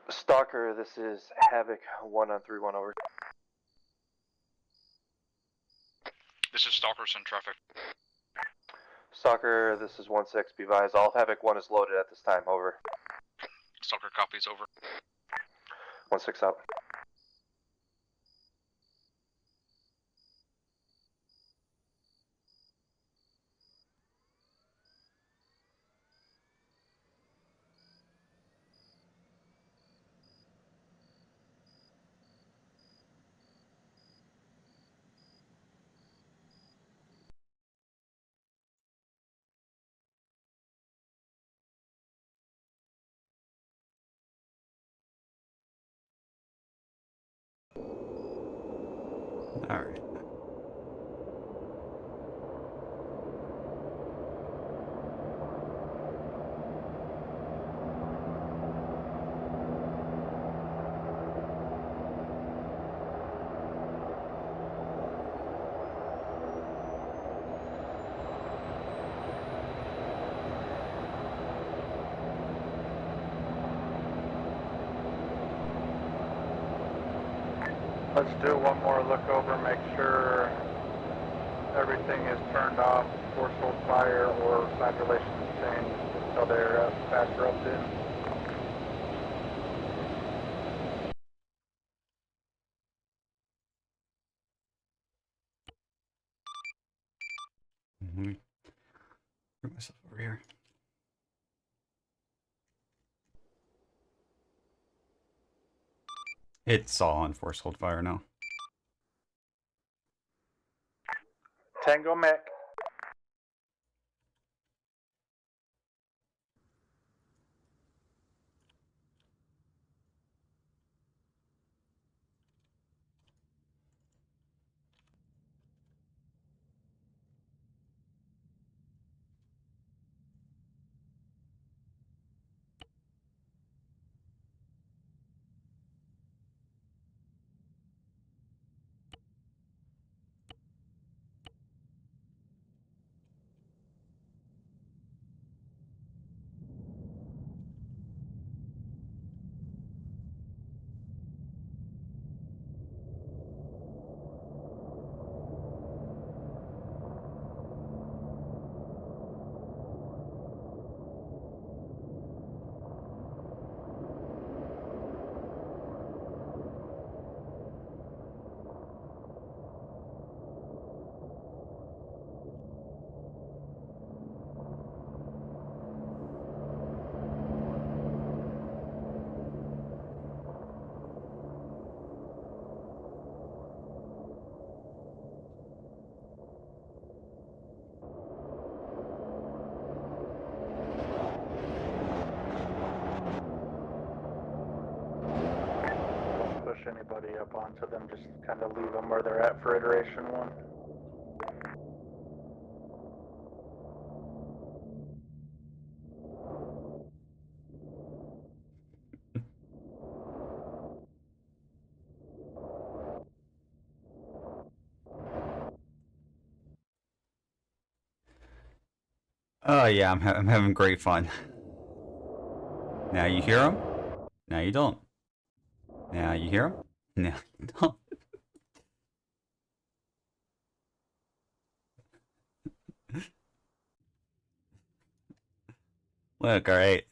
Stalker, this is Havoc 1 on 3-1 over. This is Stalker, send traffic. Stalker, this is 1-6, be advised. All Havoc 1 is loaded at this time, over. Stalker copies, over. 1-6 out. Alright. Let's do one more look over, make sure everything is turned off, force hold fire or side relations changed until they're faster up in. Bring myself over here. It's all on force hold fire now. Tango Mech. Push anybody up onto them, just kind of leave them where they're at for iteration 1. Oh yeah, I'm having great fun. Now you hear him? Now you don't. Now you hear him? Now you don't. Look, alright.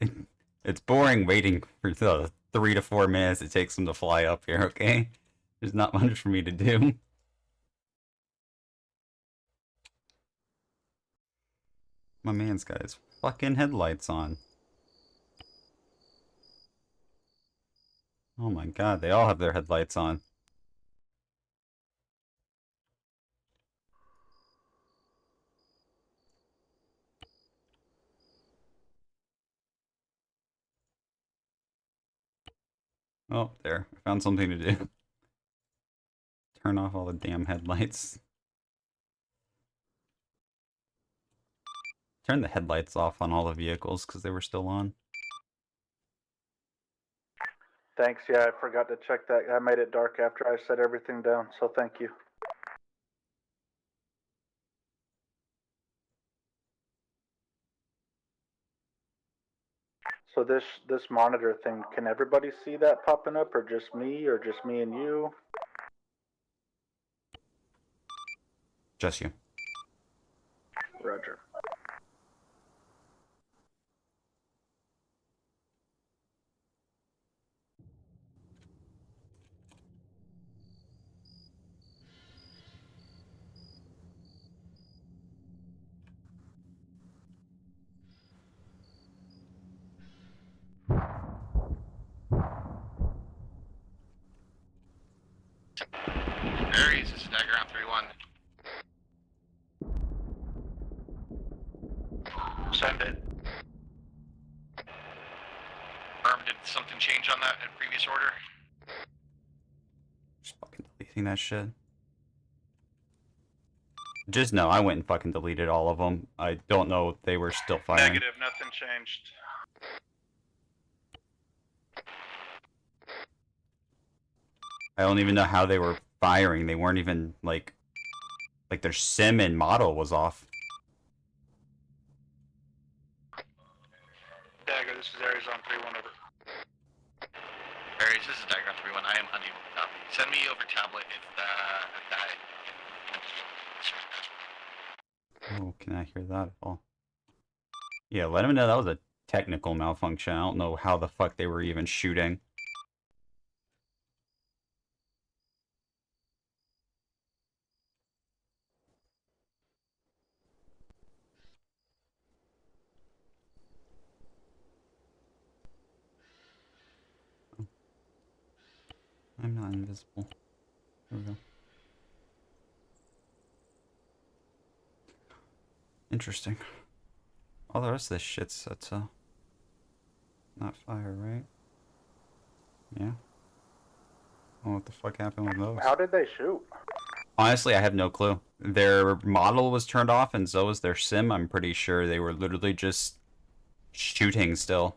It's boring waiting for the 3 to 4 minutes it takes them to fly up here, okay? There's not much for me to do. My man's got his fucking headlights on. Oh my god, they all have their headlights on. Oh, there. I found something to do. Turn off all the damn headlights. Turn the headlights off on all the vehicles because they were still on. Thanks, yeah, I forgot to check that. I made it dark after I set everything down, so thank you. So this monitor thing, can everybody see that popping up, or just me and you? Just you. Roger. Aries, this is Dagger on 3-1. Send it. Did something change on that in previous order? Just fucking deleting that shit. Just know I went and fucking deleted all of them. I don't know if they were still firing. Negative, nothing changed. I don't even know how they were firing. They weren't even like their sim and model was off. Dagger, this is Aries on 3-1 over. Aries, this is Dagger on 3-1. I am unable to copy. Send me over tablet if that. Oh, can I hear that at all? Yeah, let them know that was a technical malfunction. I don't know how the fuck they were even shooting. I'm not invisible. There we go. Interesting. All the rest of this shit's set to not fire, right? Yeah. Oh, what the fuck happened with those? How did they shoot? Honestly, I have no clue. Their model was turned off, and so was their sim. I'm pretty sure they were literally just shooting still.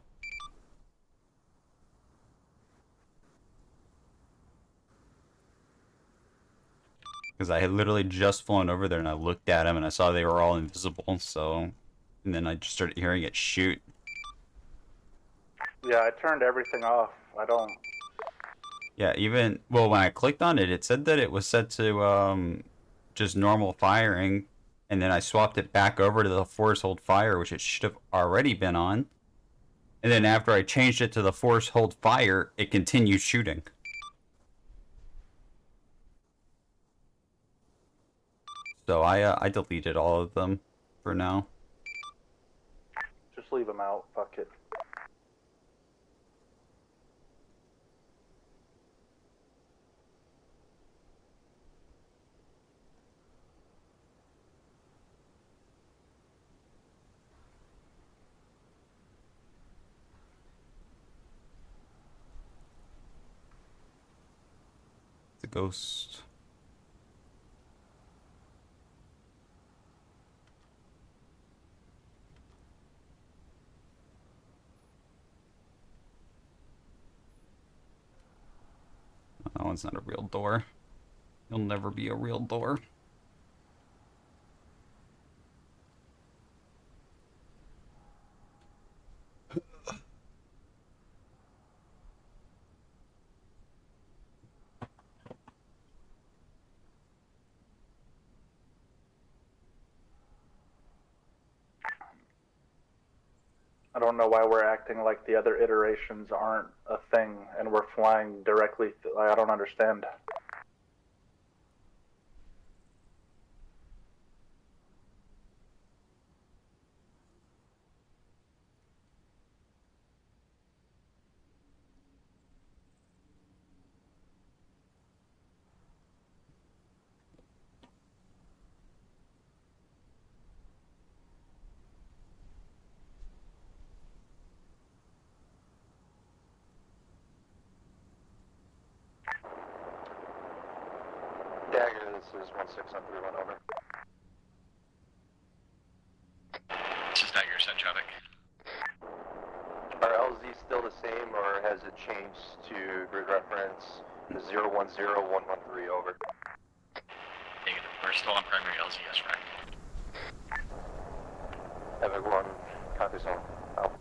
Because I had literally just flown over there, and I looked at them, and I saw they were all invisible, so... And then I just started hearing it shoot. Yeah, I turned everything off. I don't... Yeah, even... Well, when I clicked on it, it said that it was set to, just normal firing, and then I swapped it back over to the force hold fire, which it should have already been on. And then after I changed it to the force hold fire, it continued shooting. So I deleted all of them for now. Just leave them out. Fuck it. The ghost. That one's not a real door. You'll never be a real door. I don't know why we're acting like the other iterations aren't a thing and we're flying directly. I don't understand. Dagger, this is 1-6 on 3-1 over. This is Dagger, send traffic. Are LZ still the same, or has it changed to grid reference 010113 over? Negative. We're still on primary LZS rack. Epic 1, copy zone. Out.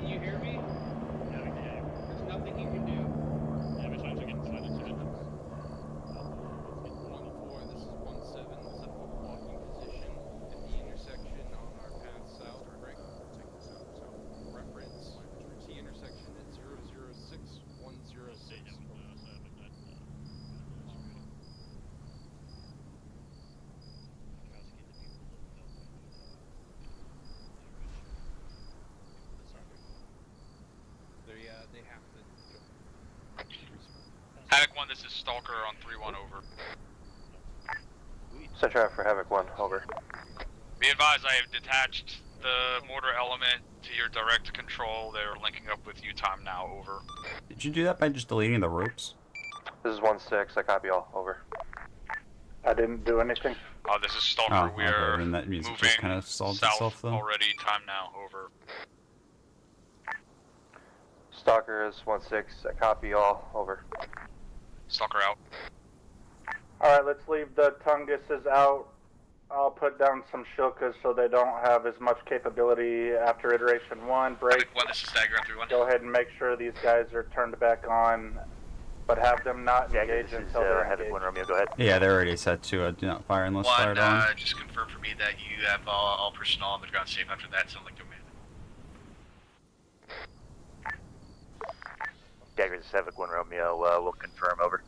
Can you hear me? There's nothing you can do. 1-4, this is 1-7, set up a blocking position at the intersection on our path south, break. Reference T intersection at 006106. They have to, Havoc 1, this is Stalker on 3-1, over. Send traffic for Havoc 1, over. Be advised, I have detached the mortar element to your direct control. They're linking up with you. Time now, over. Did you do that by just deleting the ropes? This is 1-6, I copy all, over. I didn't do anything. This is Stalker. Oh, We okay, are then that means it moving just kind of solved south itself then. already. Time now, over. Stalker is 1-6, I copy all, over. Stalker out. Alright, let's leave the Tunguses out. I'll put down some Shilkas so they don't have as much capability after iteration 1. Break. Havoc 1, this is Stagger on 3-1. Go ahead and make sure these guys are turned back on, but have them not engage until they're Havoc engaged. 1 Romeo, go ahead. Yeah, they're already set to do not fire unless fired on. Just confirm for me that you have all personnel on the ground safe after that. Sound like domain. Dagger, this is Havoc 1 Romeo, we'll confirm, over.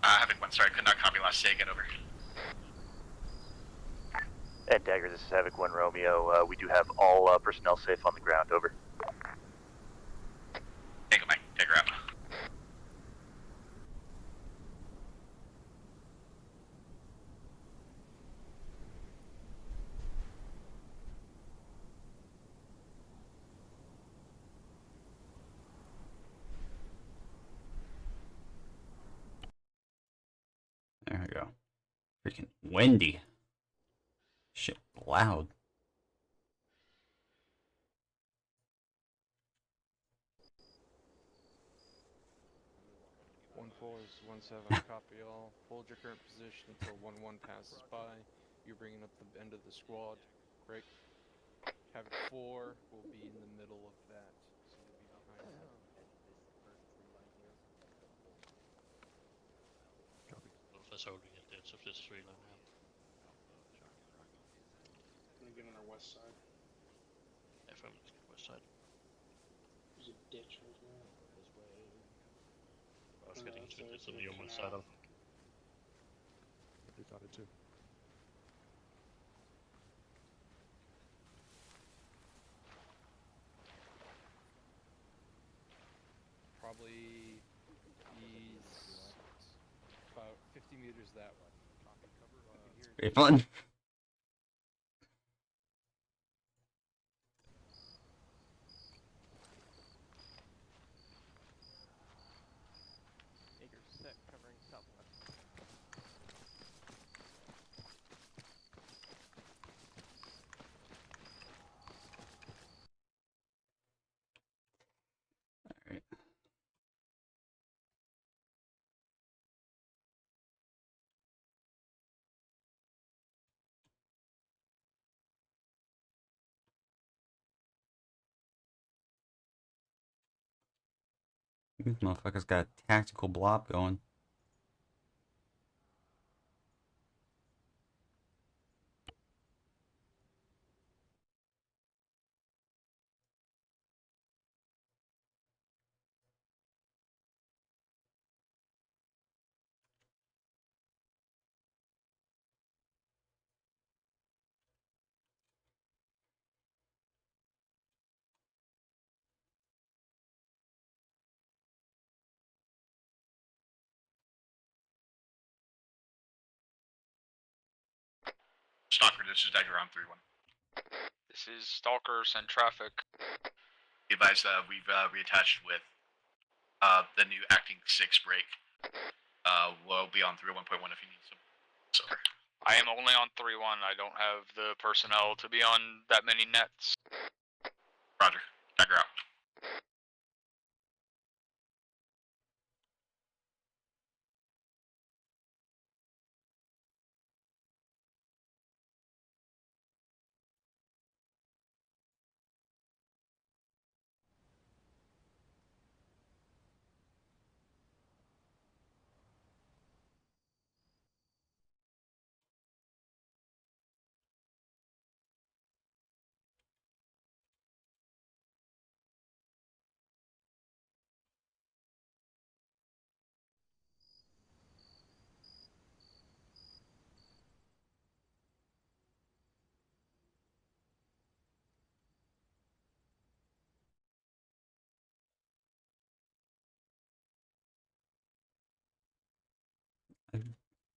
Havoc 1, sorry, could not copy last. Say again, over. And Dagger, this is Havoc 1 Romeo, we do have all personnel safe on the ground, over. Tango Mike, Dagger out. There we go. Freaking windy. Shit, loud. Is 1-7, copy all. Hold your current position until 1-1 passes by. You're bringing up the end of the squad. Break. Havoc 4 will be in the middle of that. So you'll be behind them. That's holding it there, so if there's 3 line now. Gonna get on our west side. FM, let's get west side. There's a ditch right here. I was getting into it, somebody on my side of. They thought it too. Probably he's about 50 meters that way. Pretty fun. Set covering southwest. Alright. This motherfucker's got a tactical blob going. Stalker, this is Dagger on 3-1. This is Stalker. Send traffic. Be advised, we've reattached with the new acting 6 break. We'll be on 3.1.1 if you need some. So. I am only on 3-1. I don't have the personnel to be on that many nets. Roger. Dagger out.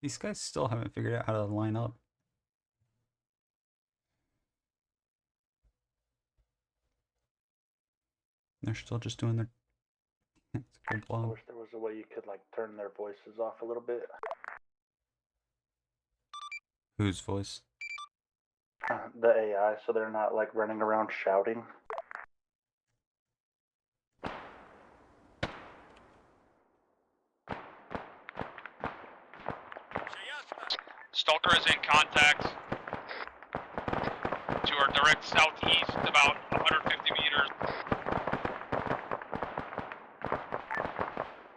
These guys still haven't figured out how to line up. They're still just doing their. It's a good I blob. wish there was a way you could like turn their voices off a little bit. Whose voice? The AI, so they're not like running around shouting. Stalker is in contact to our direct southeast, about 150 meters.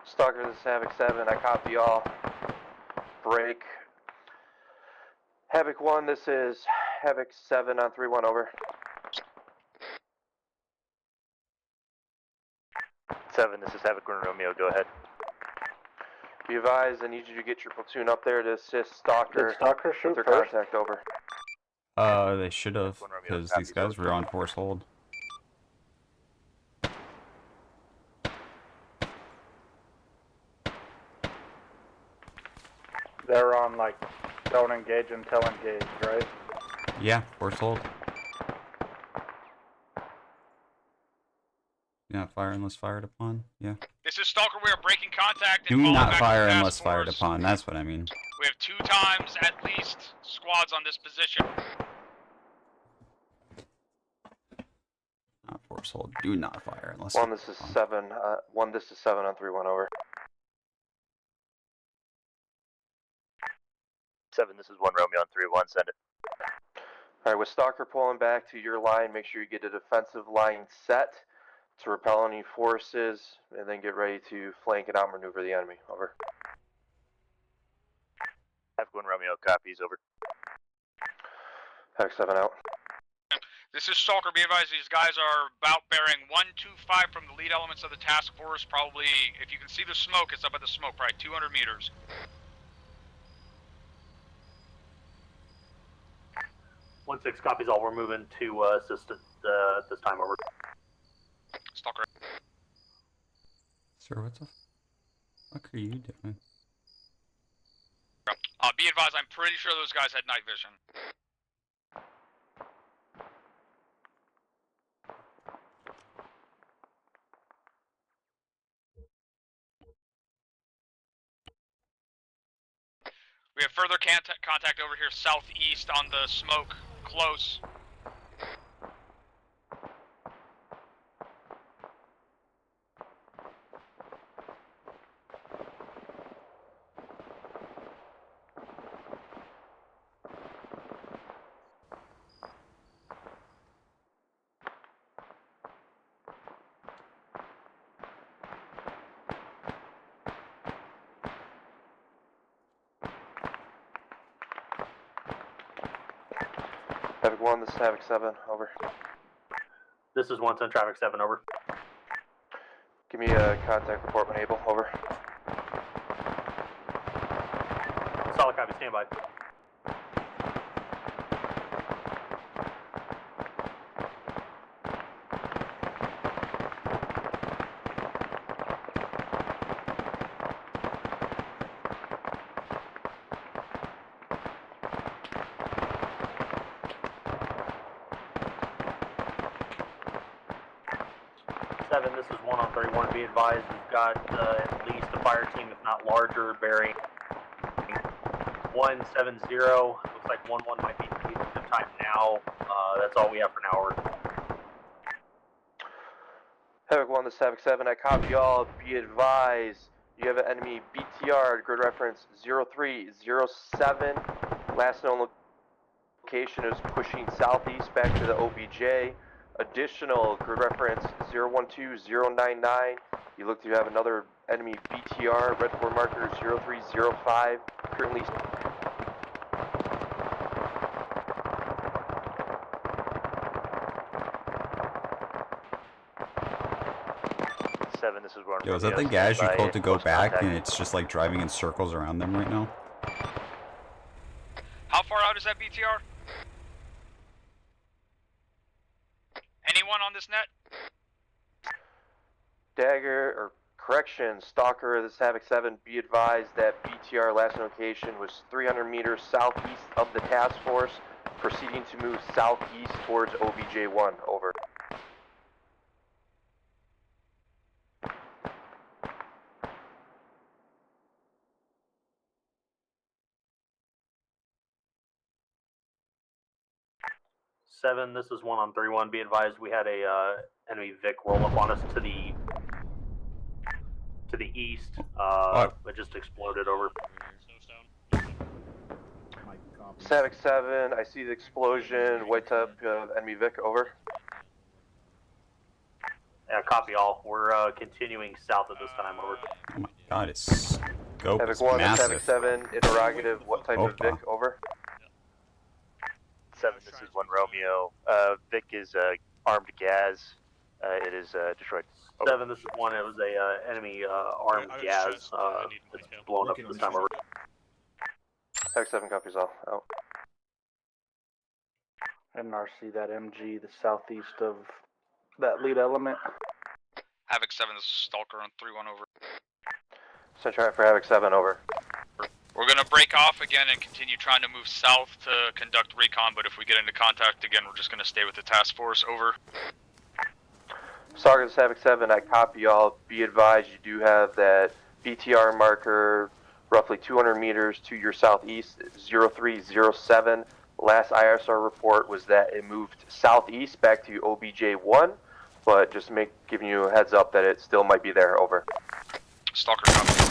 Stalker, this is Havoc 7. I copy y'all. Break. Havoc 1, this is Havoc 7 on 3-1, over. 7, this is Havoc 1 Romeo, go ahead. Be advised, I need you to get your platoon up there to assist Stalker. Did Stalker shoot with their first? contact, over. They should have, because these guys were on force hold. They're on like don't engage until engaged, right? Yeah, force hold. Yeah, fire unless fired upon. Yeah. This is Stalker. We are breaking contact. Do And falling not back fire to task unless fired force. upon. That's what I mean. We have 2 times at least squads on this position. Not force hold. Do not fire unless. 1, this is 7. 1, this is 7 on 3-1, over. 7, this is 1 Romeo on 3-1, send it. Alright, with Stalker pulling back to your line, make sure you get a defensive line set to repel any forces, and then get ready to flank and outmaneuver the enemy, over. Havoc 1 Romeo copies, over. Havoc 7 out. This is Stalker. Be advised, these guys are about bearing 125 from the lead elements of the task force. Probably, if you can see the smoke, it's up at the smoke, probably 200 meters. 1-6 copies all, we're moving to assist at this time, over. Stalker. Sir, what the fuck are you doing? Be advised, I'm pretty sure those guys had night vision. We have further contact over here southeast on the smoke, close. Havoc 1, this is Havoc 7, over. This is 1-10 traffic 7, over. Give me a contact report when able, over. Solid copy, stand by. 7, this is 1 on 31. Be advised, we've got at least a fire team, if not larger, bearing 170. Looks like 11 might be needing some time now. That's all we have for now. Havoc 1, this is Havoc 7, I copy y'all. Be advised, you have an enemy BTR, grid reference 0307. Last known location is pushing southeast back to the OBJ. Additional grid reference 012099. You look to have another enemy BTR, red 4 marker 0305. Currently 7, this is Ron. Yo, is that the gas you told to go back and it's just like driving in circles around them right now? How far out is that BTR? Anyone on this net? Dagger, or correction, Stalker, this is Havoc 7, be advised that BTR last location was 300 meters southeast of the task force, proceeding to move southeast towards OBJ-1, over. Seven, this is 1 on 31. Be advised, we had a enemy Vic roll up on us to the east. It just exploded over. Havoc 7, I see the explosion, white top, enemy Vic, over. Yeah, copy all. We're continuing south at this time, over. Oh my god, its scope Havoc is 1, this is massive. Havoc 7, interrogative, what type of Vic, over? 7, this is 1 Romeo. Vic is armed gas. It is Detroit. Over. 7, this is 1. It was a enemy armed gas. It's blown up this time, over. Havoc 7 copies all, out. NRC, that MG, the southeast of that lead element. Havoc 7, this is Stalker on 3-1, over. Send try for Havoc 7, over. We're gonna break off again and continue trying to move south to conduct recon, but if we get into contact again, we're just gonna stay with the task force, over. Stalker, this is Havoc 7, I copy y'all. Be advised, you do have that BTR marker roughly 200 meters to your southeast, 0307. Last IRSR report was that it moved southeast back to OBJ-1, but just giving you a heads up that it still might be there, over. Stalker copy.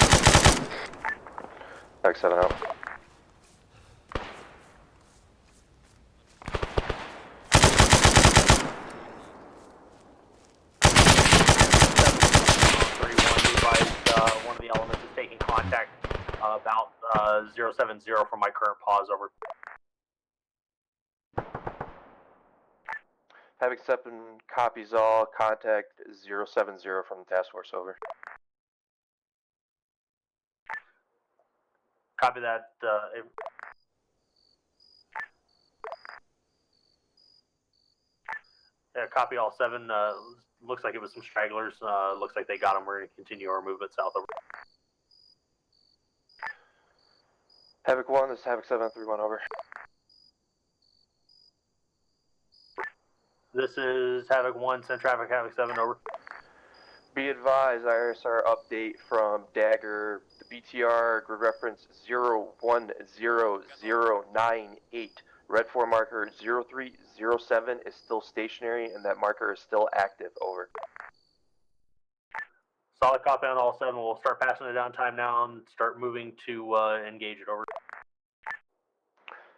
Havoc 7 out. One of the elements is taking contact about 070 from my current pause, over. Havoc 7 copies all. Contact 070 from the task force, over. Copy that. Copy all 7. Looks like it was some stragglers. Looks like they got them. We're going to continue our movement south, over. Havoc 1, this is Havoc 7, 3-1, over. This is Havoc 1, send traffic, Havoc 7, over. Be advised, IRSR update from Dagger, the BTR grid reference 010098. Red 4 marker 0307 is still stationary and that marker is still active, over. Solid copy on all 7. We'll start passing it down time now and start moving to engage it, over.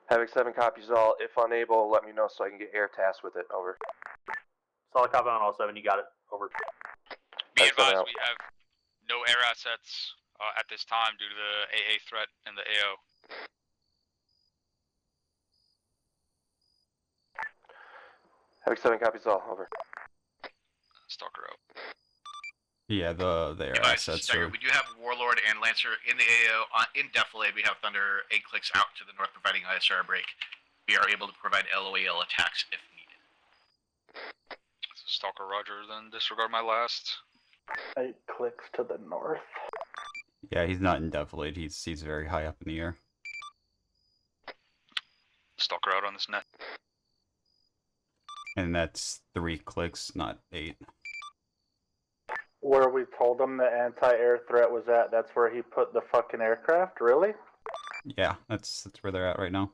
Havoc 7 copies all. If unable, let me know so I can get air tasks with it, over. Solid copy on all 7. You got it, over. Be advised, we have no air assets at this time due to the AA threat and the AO. Havoc 7 copies all, over. Stalker out. Yeah, the air assets are... We do have Warlord and Lancer in the AO. In Defilade, we have Thunder 8 clicks out to the north providing ISR break. We are able to provide LOAL attacks if needed. Stalker roger, then disregard my last. 8 clicks to the north. Yeah, he's not in Defilade. He's very high up in the air. Stalker out on this net. And that's 3 clicks, not 8. Where we told him the anti-air threat was at, that's where he put the fucking aircraft? Really? Yeah, that's where they're at right now.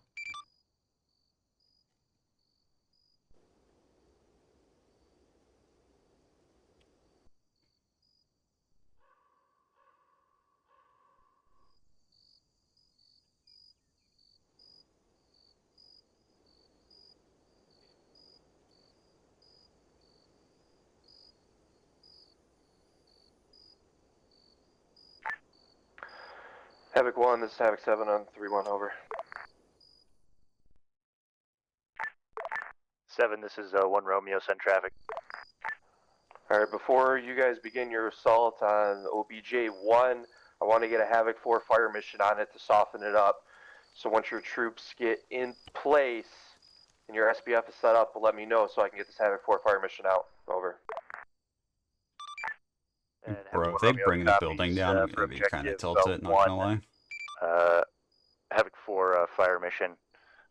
Havoc 1, this is Havoc 7 on 3-1, over. 7, this is 1 Romeo, send traffic. Alright, before you guys begin your assault on OBJ-1, I want to get a Havoc 4 fire mission on it to soften it up. So once your troops get in place and your SBF is set up, let me know so I can get this Havoc 4 fire mission out. Over. And Bro, Havoc if they 1 Romeo bring the copies, building down, I'm for gonna be kind of objective, tilted, not 1, gonna lie. Havoc 4 fire mission.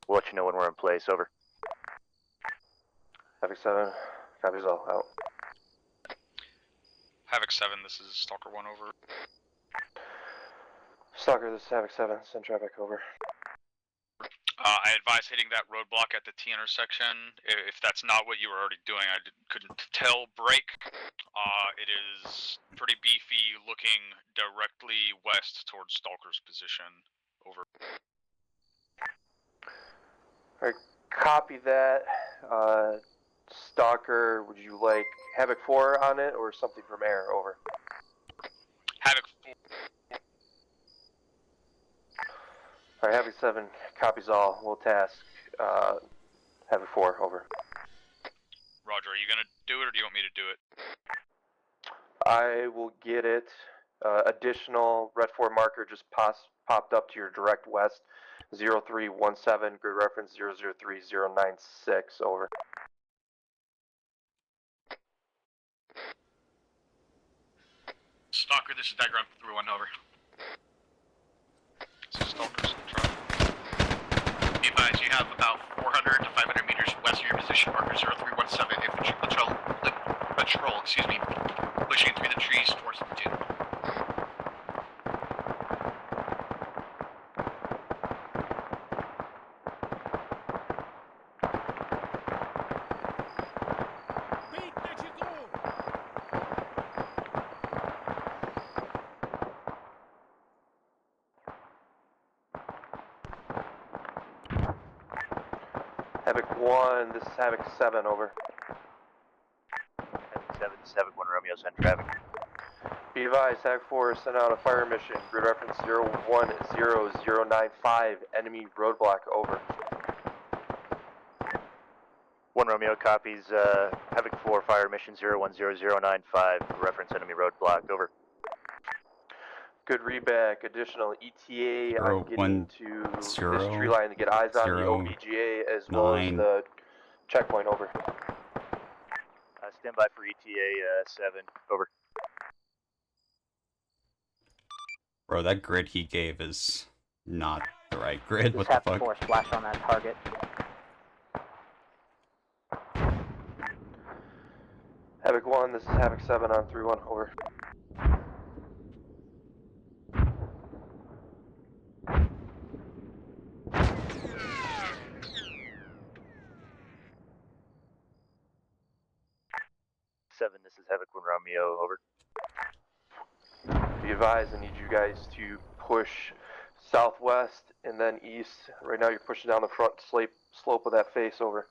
We'll let you know when we're in place, over. Havoc 7, copies all, out. Havoc 7, this is Stalker 1, over. Stalker, this is Havoc 7, send traffic, over. I advise hitting that roadblock at the T intersection. If that's not what you were already doing, I couldn't tell. Break. It is pretty beefy, looking directly west towards Stalker's position. Over. Alright, copy that. Stalker, would you like Havoc 4 on it or something from air? Over. Havoc 4. Alright, Havoc 7, copies all. We'll task Havoc 4, over. Roger, are you gonna do it or do you want me to do it? I will get it. Additional Red 4 marker just popped up to your direct west. 0317, grid reference 003096, over. Stalker, this is Diagram 3-1, over. This is Stalker's truck. Be advised, you have about 400 to 500 meters west of your position marker 0317 infantry patrol, pushing through the trees towards the platoon. Havoc 1, this is Havoc 7, over. Havoc 7, this is Havoc 1 Romeo, send traffic. Be advised, Havoc 4 sent out a fire mission. Grid reference 010095, enemy roadblock, over. 1 Romeo copies Havoc 4 fire mission 010095, reference enemy roadblock, over. Good readback. Additional ETA on getting to this tree line to get eyes on the OBGA as well as the checkpoint, over. Stand by for ETA 7, over. Bro, that grid he gave is not the right grid. What Just the have fuck? 4 splash on that target. Havoc 1, this is Havoc 7 on 3-1, over. This is Havoc 1 Romeo, over. Be advised, I need you guys to push southwest and then east. Right now you're pushing down the front slope of that face, over.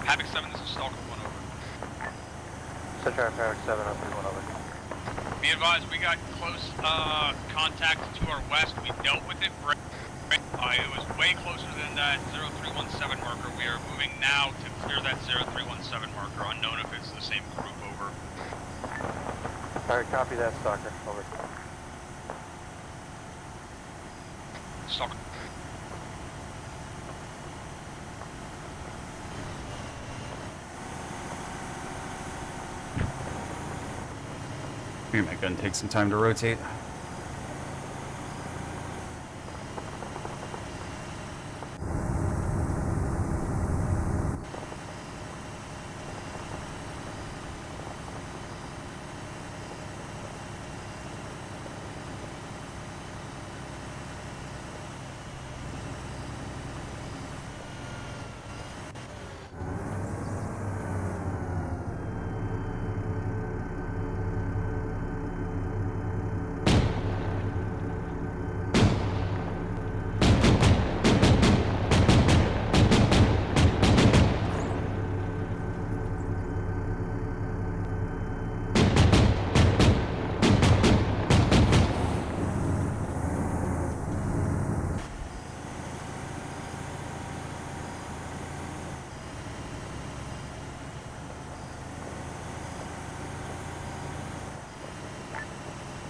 Havoc 7, this is Stalker 1, over. Center Havoc 7 on 3-1, over. Be advised, we got close contact to our west. We dealt with it. It was way closer than that 0317 marker. We are moving now to clear that 0317 marker. Unknown if it's the same group. Over. Alright, copy that, Stalker. Over. Stalker. Here, my gun take some time to rotate.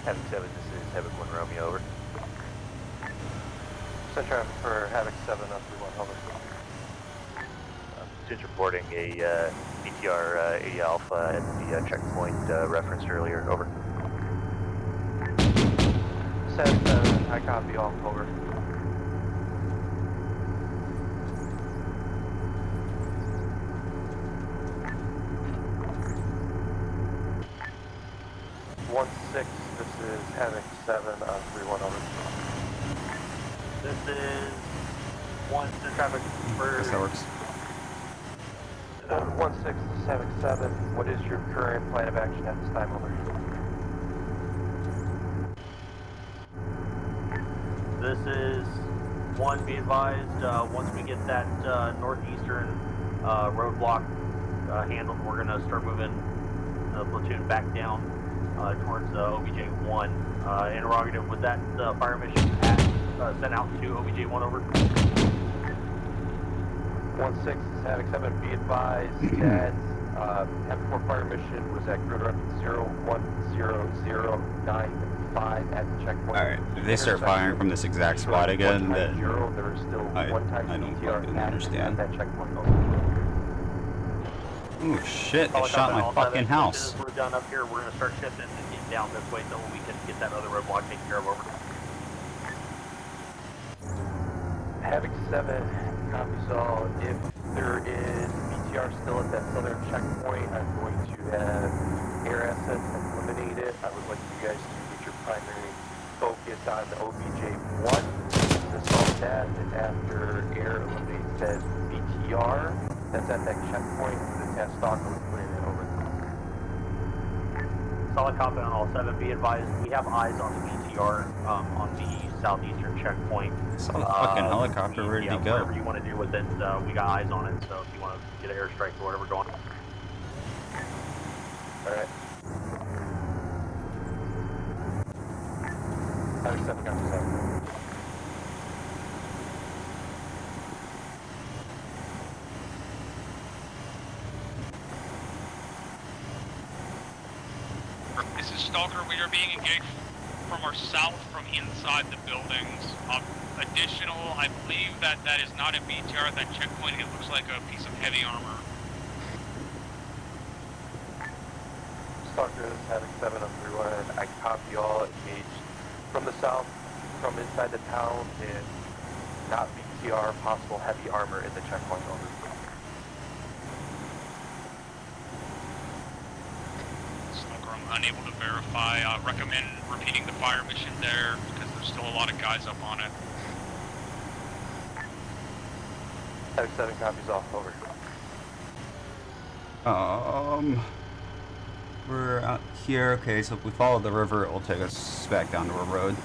Havoc 7, this is Havoc 1 Romeo, over. Send traffic for Havoc 7 on 31, over. Just reporting a BTR 80 Alpha at the checkpoint referenced earlier, over. 7, I copy all, over. This is Havoc 7 on 31, over. This is 1 to traffic for... Guess that works. 1-6, this is Havoc 7. What is your current plan of action at this time, over? This is 1, be advised, once we get that northeastern roadblock handled, we're going to start moving the platoon back down towards OBJ-1. Interrogative, was that fire mission sent out to OBJ-1, over? 1-6, this is Havoc 7. Be advised that Havoc 4 fire mission was at grid reference 010095 at the checkpoint. Alright, if they start firing from this exact spot again, then there is still I one time don't BTR fucking at understand. that checkpoint. Ooh, shit, they shot my fucking house. As soon as we're done up here, we're going to start shifting and getting down this way so we can get that other roadblock taken care of, over. Havoc 7 copies all. If there is BTR still at that southern checkpoint, I'm going to have air assets eliminate it. I would like you guys to get your primary focus on the OBJ-1 to solve that, and after air eliminates that BTR that's at that checkpoint, the task stalker was put in over. Solid copy on all 7. Be advised, we have eyes on the BTR on the southeastern checkpoint. Saw the fucking helicopter ready to go. Whatever you want to do with it, we got eyes on it. So if you want to get an airstrike or whatever going. All right. Havoc 7 got 7. This is Stalker. We are being engaged from our south, from inside the buildings. Additional, I believe that is not a BTR at that checkpoint. It looks like a piece of heavy armor. Stalker, this is Havoc 7 on 31. I copy all engaged from the south, from inside the town, and not BTR, possible heavy armor in the checkpoint, over. Unable to verify. Recommend repeating the fire mission there because there's still a lot of guys up on it. Havoc 7 copies off, over. We're out here. Okay, so if we follow the river, it will take us back down to a road.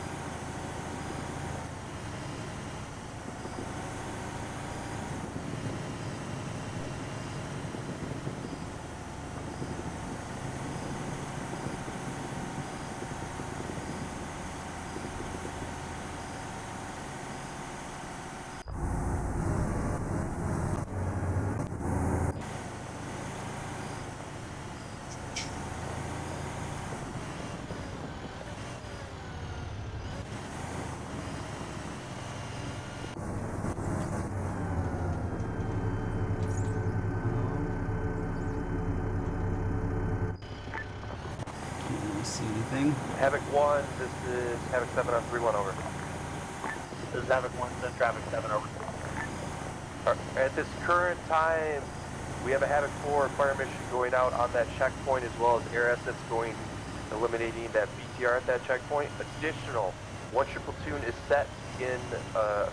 anything? Havoc 1, this is Havoc 7 on 3-1, over. This is Havoc 1, send traffic 7, over. At this current time, we have a Havoc 4 fire mission going out on that checkpoint, as well as air assets going, eliminating that BTR at that checkpoint. Additional, once your platoon is set in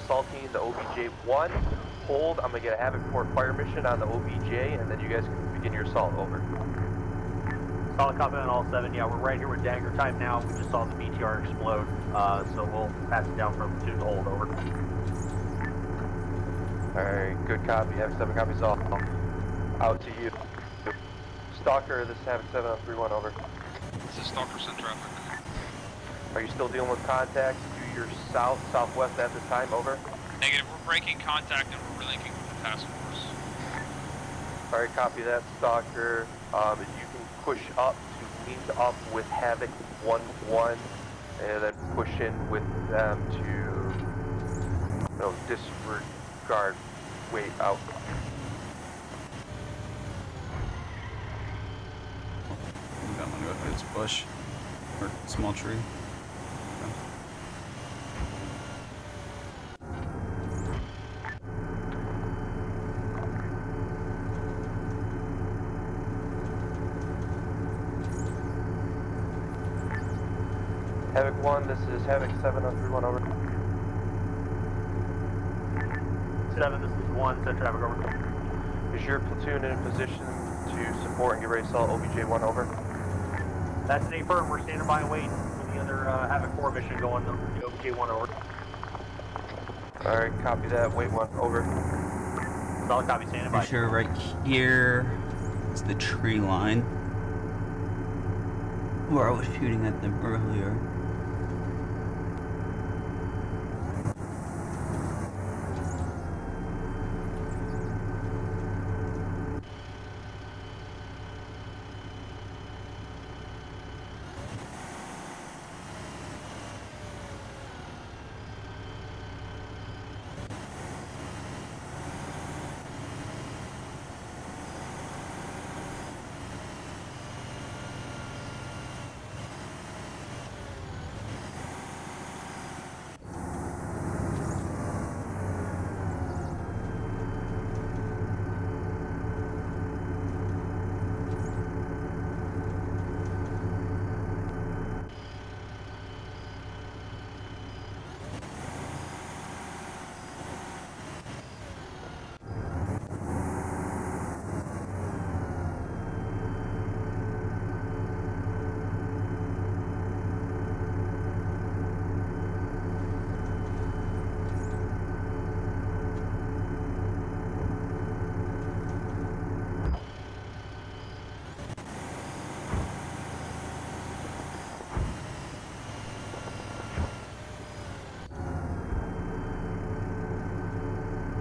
assaulting the OBJ-1, hold, I'm going to get a Havoc 4 fire mission on the OBJ, and then you guys can begin your assault, over. Solid copy on all 7. Yeah, we're right here with dagger time now. We just saw the BTR explode, so we'll pass it down for the platoon to hold, over. Alright, good copy. Havoc 7 copies all. Out to you. Stalker, this is Havoc 7 on 3-1, over. This is Stalker, send traffic. Are you still dealing with contacts to your south, southwest at this time, over? Negative, we're breaking contact and we're relinking with the task force. Alright, copy that, Stalker. You can push up to link up with Havoc 1-1, and then push in with them to, disregard, wait out. I'm gonna go through this bush. Or small tree. Okay. Havoc 1, this is Havoc 7 on 3-1, over. 7, this is 1, send traffic, over. Is your platoon in a position to support and get ready to assault OBJ-1, over? That's an affirm. We're standing by and waiting for the other Havoc 4 mission going over the OBJ-1, over. Alright, copy that. Wait 1, over. Solid copy, standing by. I'm sure right here is the tree line where I was shooting at them earlier.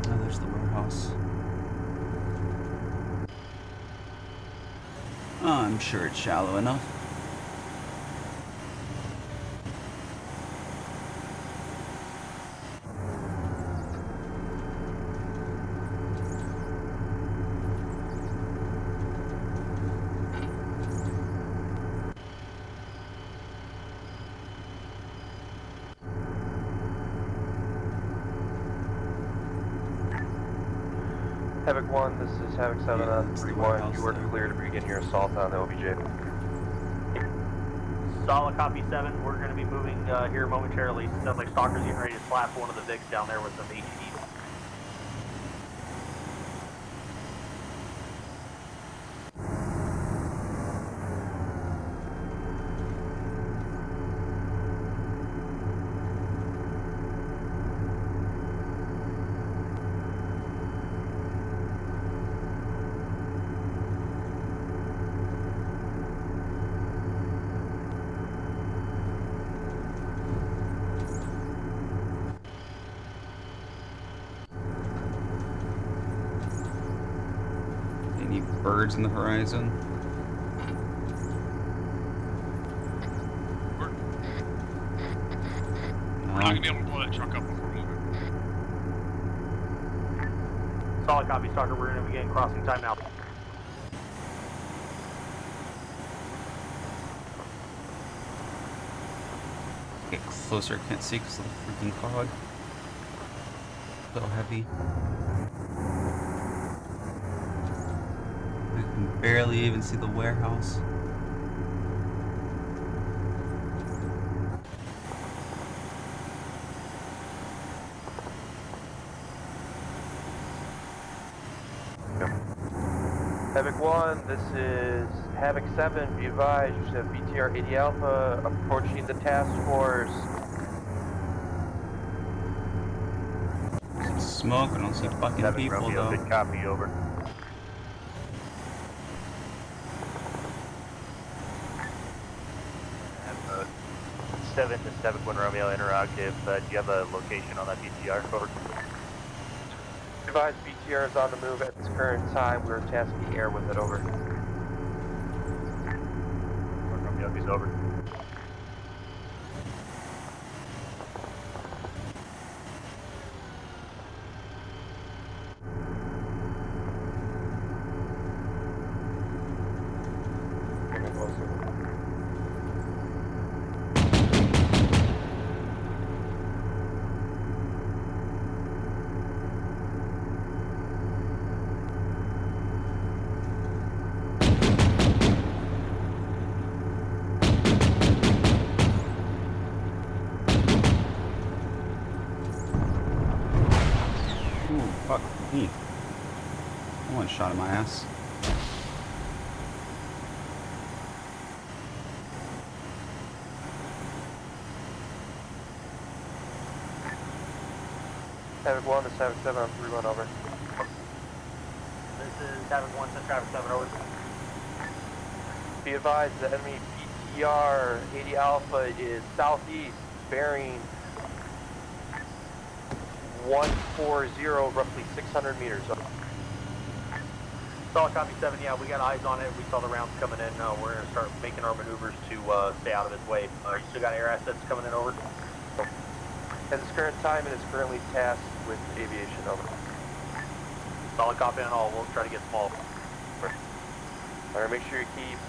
Oh, there's the warehouse. Oh, I'm sure it's shallow enough. Havoc 1, this is Havoc 7 Yeah, on it's the 3-1. warehouse You are there. clear to begin your assault on the OBJ. Solid copy 7. We're going to be moving here momentarily. Sounds like Stalker's getting ready to slap one of the Vics down there with some HED. Any birds in the horizon? We're not gonna be able to blow that truck up before moving. Solid copy, Stalker. We're going to begin crossing time now. Get closer, can't see because of the freaking fog. So heavy. I can barely even see the warehouse. Havoc 1, this is Havoc 7, be advised, you should have BTR 80 Alpha approaching the task force. I see smoke, I don't see fucking Havoc people Romeo, though. good copy, over. And, 7 to 7 Romeo interactive, do you have a location on that BTR? Over. Advise BTR is on the move at this current time. We're tasking the air with it, over. Romeo, he's over. Ooh, fuck me. One shot in my ass. Havoc 1, this is Havoc 7 on 3-1, over. This is Havoc 1, send traffic 7, over. Be advised, the enemy BTR 80 Alpha is southeast, bearing 140, roughly 600 meters. Solid copy 7, yeah, we got eyes on it. We saw the rounds coming in. We're going to start making our maneuvers to stay out of its way. You still got air assets coming in, over? At this current time, it is currently tasked with aviation, over. Solid copy on all. We'll try to get small. Alright, make sure you keep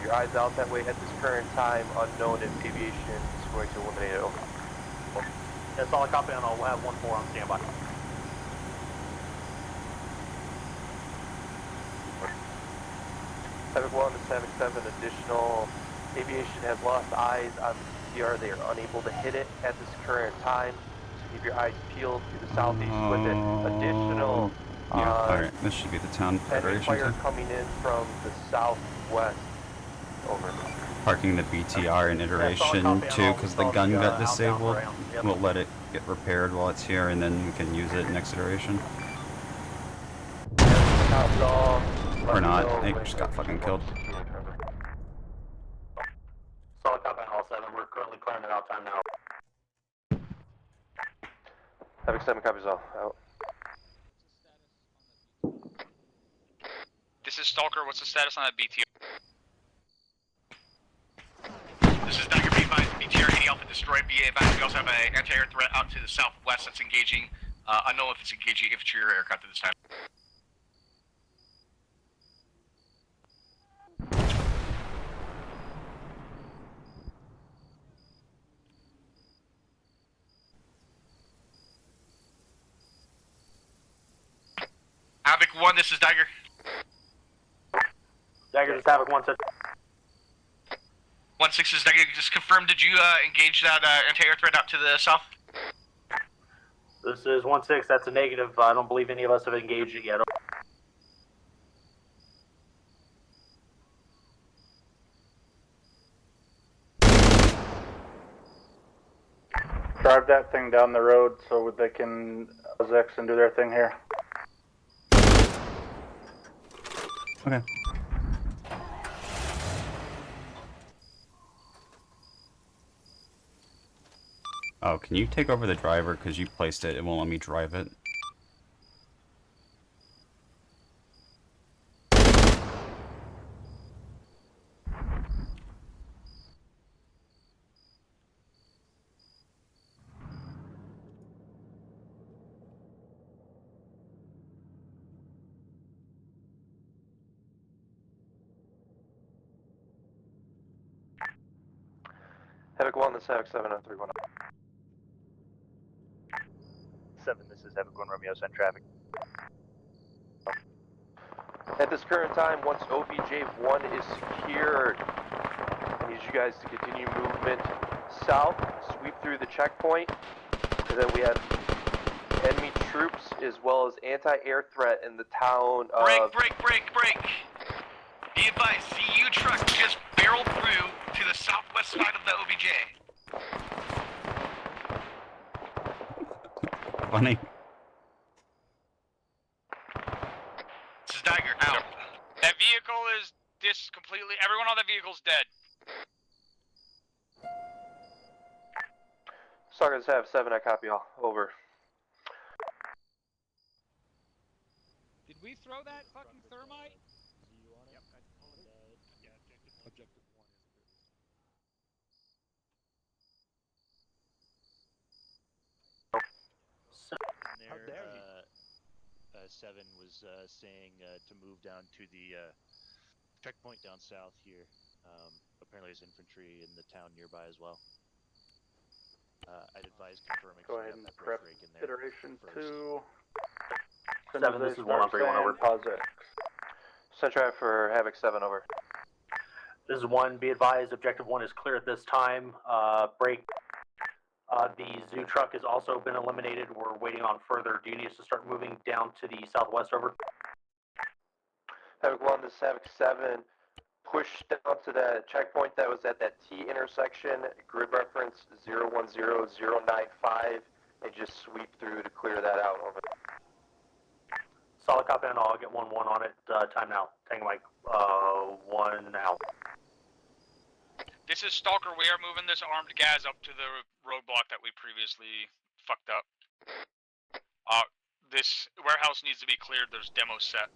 your eyes out that way. At this current time, unknown if aviation is going to eliminate it, over. Yeah, solid copy on all. We'll have 1-4 on standby. Havoc 1 to Havoc 7, additional aviation has lost eyes on the BTR. They are unable to hit it at this current time. So keep your eyes peeled to the southeast with it. Additional Yeah, alright, this should be the town enemy federation fire too. coming in from the southwest. Over. Parking the BTR in iteration too, because the gun got disabled. We'll let it get repaired while it's here, and then we can use it next iteration. Or not, they just got fucking killed. Solid copy on all 7. We're currently clearing it out time now. Havoc 7 copies all. Out. This is Stalker. What's the status on that BTR? This is Dagger. Be advised, BTR 80 Alpha destroyed. Be advised, we also have an anti-air threat out to the southwest that's engaging. Unknown if it's engaging infantry or aircraft at this time. Havoc 1, this is Dagger. Dagger, just Havoc 1, set. 1-6 is Dagger. Just confirm, did you engage that anti-air threat out to the south? This is 1-6, that's a negative. I don't believe any of us have engaged it yet. Drive that thing down the road so they can X and do their thing here. Okay. Oh, can you take over the driver? Because you placed it, it won't let me drive it. Havoc 1, this is Havoc 7 on 3-1. 7, this is Havoc 1 Romeo, send traffic. At this current time, once OBJ-1 is secured, I need you guys to continue movement south, sweep through the checkpoint, and then we have enemy troops as well as anti-air threat in the town of... Break! Be advised, CU truck just barreled through to the southwest side of the OBJ. Funny. This is Dagger, out. That vehicle is completely. Everyone on that vehicle's dead. Stalker, this is Havoc 7, I copy all. Over. Did we throw that fucking thermite? Objective 1 is There, 7 was saying to move down to the checkpoint down south here. Apparently there's infantry in the town nearby as well. I'd advise confirming. Go ahead and prep iteration 2. 7, this is 1 on 3-1, over. Pause it. Send traffic for Havoc 7, over. This is 1, be advised, objective 1 is clear at this time. Break. The zoo truck has also been eliminated. We're waiting on further. Do you need us to start moving down to the southwest, over? Havoc 1, this is Havoc 7. Push down to that checkpoint that was at that T intersection, grid reference 010095, and just sweep through to clear that out, over. Solid copy, and I'll get 1-1 on it. Time now. Tango Mike, 1 now. This is Stalker. We are moving this armed Gaz up to the roadblock that we previously fucked up. This warehouse needs to be cleared. There's demos set.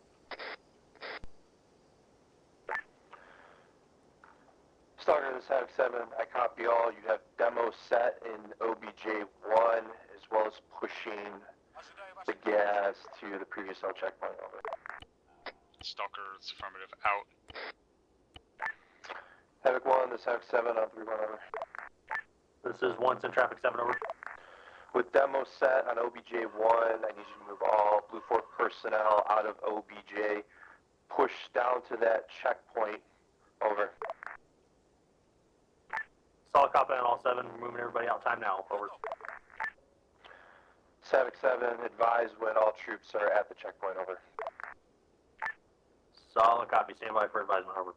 Stalker, this is Havoc 7, I copy all. You have demo set in OBJ-1, as well as pushing the gas to the previous cell checkpoint, over. Stalker is affirmative, out. Havoc 1, this is Havoc 7 on 3-1, over. This is 1, send traffic 7, over. With demo set on OBJ-1, I need you to move all Blue Fort personnel out of OBJ. Push down to that checkpoint, over. Solid copy on all 7. We're moving everybody out. Time now. Over. Havoc 7, advise when all troops are at the checkpoint, over. Solid copy. Stand by for advisement. Over.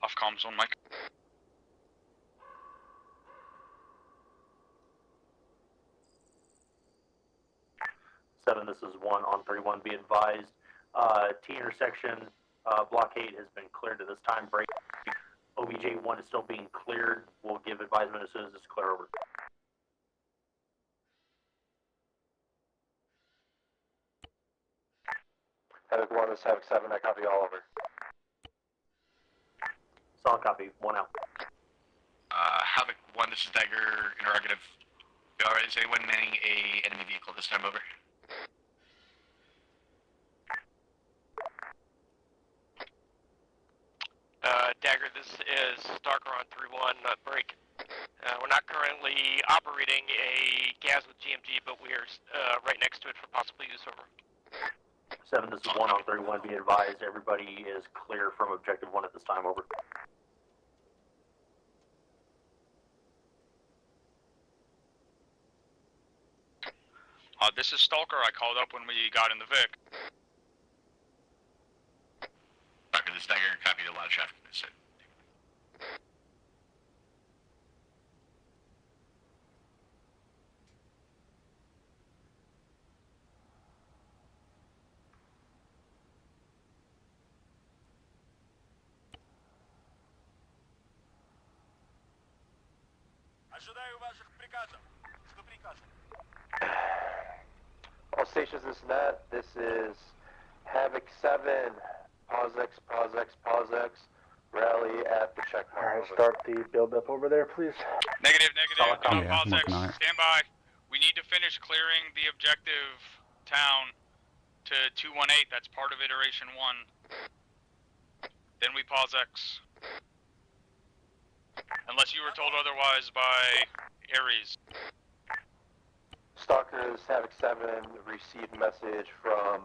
Off comms on Mike. Seven, this is 1 on 31. Be advised, T intersection blockade has been cleared at this time. Break. OBJ-1 is still being cleared. We'll give advisement as soon as it's clear, over. Havoc 1, this is Havoc 7, I copy all, over. Solid copy. 1 out. Havoc 1, this is Dagger, interrogative. Alright, is anyone manning a enemy vehicle this time, over? Dagger, this is Stalker on 3-1, break. We're not currently operating a gas with GMG, but we are right next to it for possible use, over. 7, this is 1 on 31. Be advised, everybody is clear from objective 1 at this time, over. This is Stalker. I called up when we got in the Vic. Dr. This Dagger, copy a lot of traffic. That's it. All stations, this is Matt. This is Havoc 7, Pause X, rally at the checkpoint. Alright, Over. start the build up over there, please. Negative. Do not Yeah, pause I'm X. working on it. Stand by. We need to finish clearing the objective town to 218. That's part of iteration 1. Then we pause X. Unless you were told otherwise by Ares. Stalkers, Havoc 7 received message from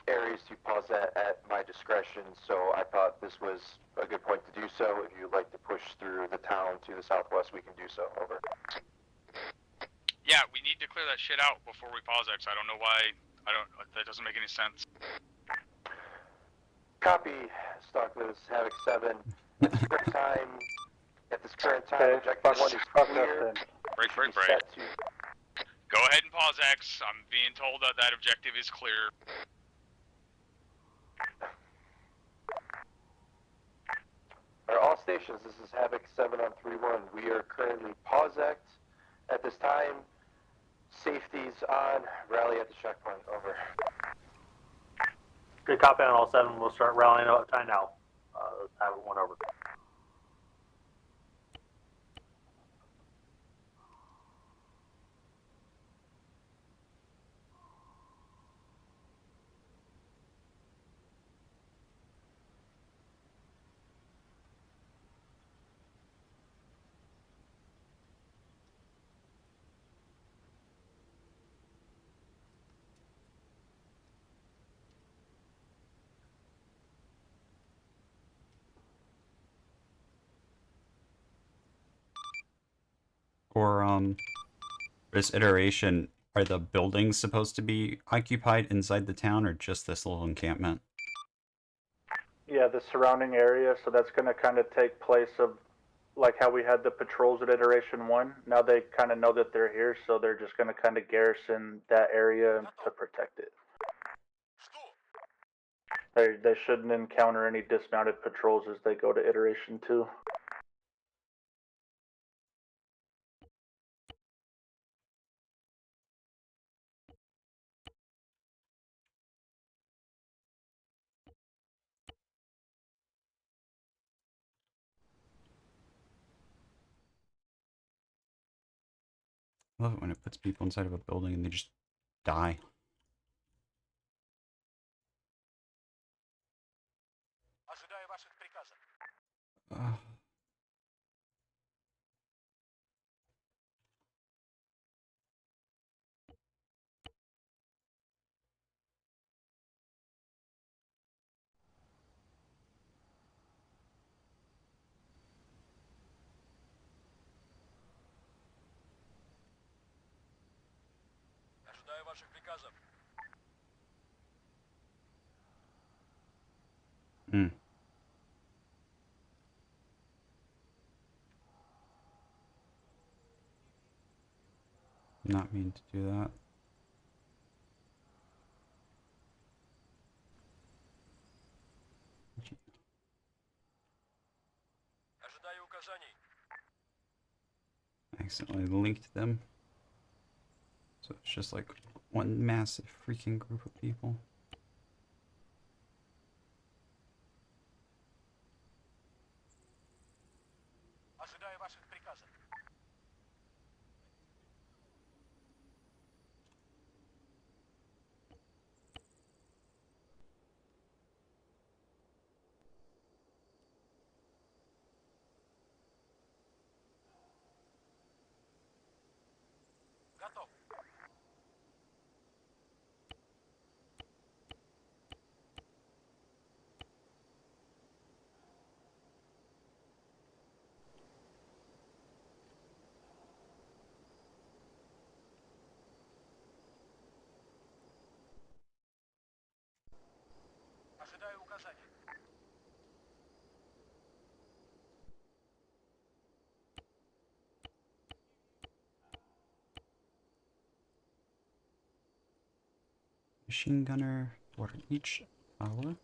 Ares to pause that at my discretion, so I thought this was a good point to do so. If you'd like to push through the town to the southwest, we can do so. Over. Yeah, we need to clear that shit out before we pause X. I don't know why. That doesn't make any sense. Copy, Stalkers, Havoc 7. At this current time, Okay, objective 1 is fuck clear. us then. Break. Set to Go ahead and pause X. I'm being told that that objective is clear. all stations, this is Havoc 7 on 3-1. We are currently pause X. At this time, safety's on, rally at the checkpoint. Over. Good copy on all 7. We'll start rallying up time now. Have one over. For this iteration, are the buildings supposed to be occupied inside the town or just this little encampment? Yeah, the surrounding area, so that's going to kind of take place of like how we had the patrols at iteration 1. Now they kind of know that they're here, so they're just going to kind of garrison that area to protect it. They shouldn't encounter any dismounted patrols as they go to iteration 2. I love it when it puts people inside of a building and they just die. Hmm. Not mean to do that. I accidentally linked them. So it's just like one massive freaking group of people. Machine gunner for each hour.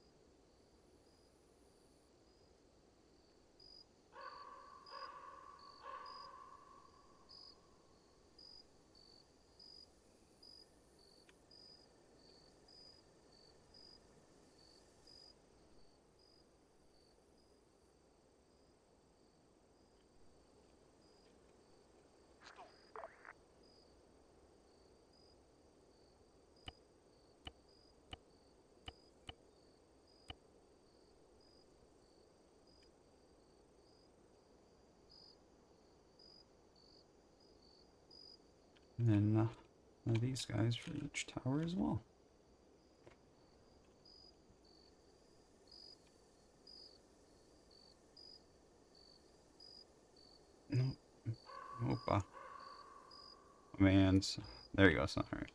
And then one of these guys for each tower as well. Nope. Nope. Commands. There you go, son. Alright.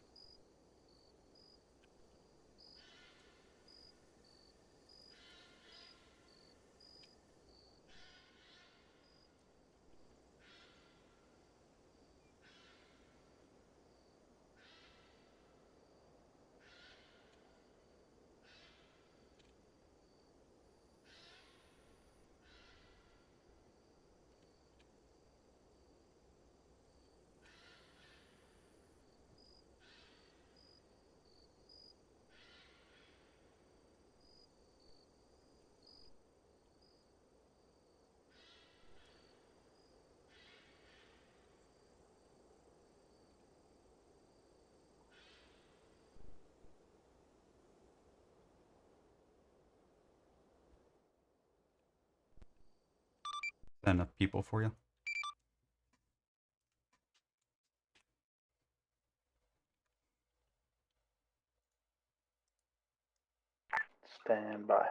Is that enough people for you? Stand by.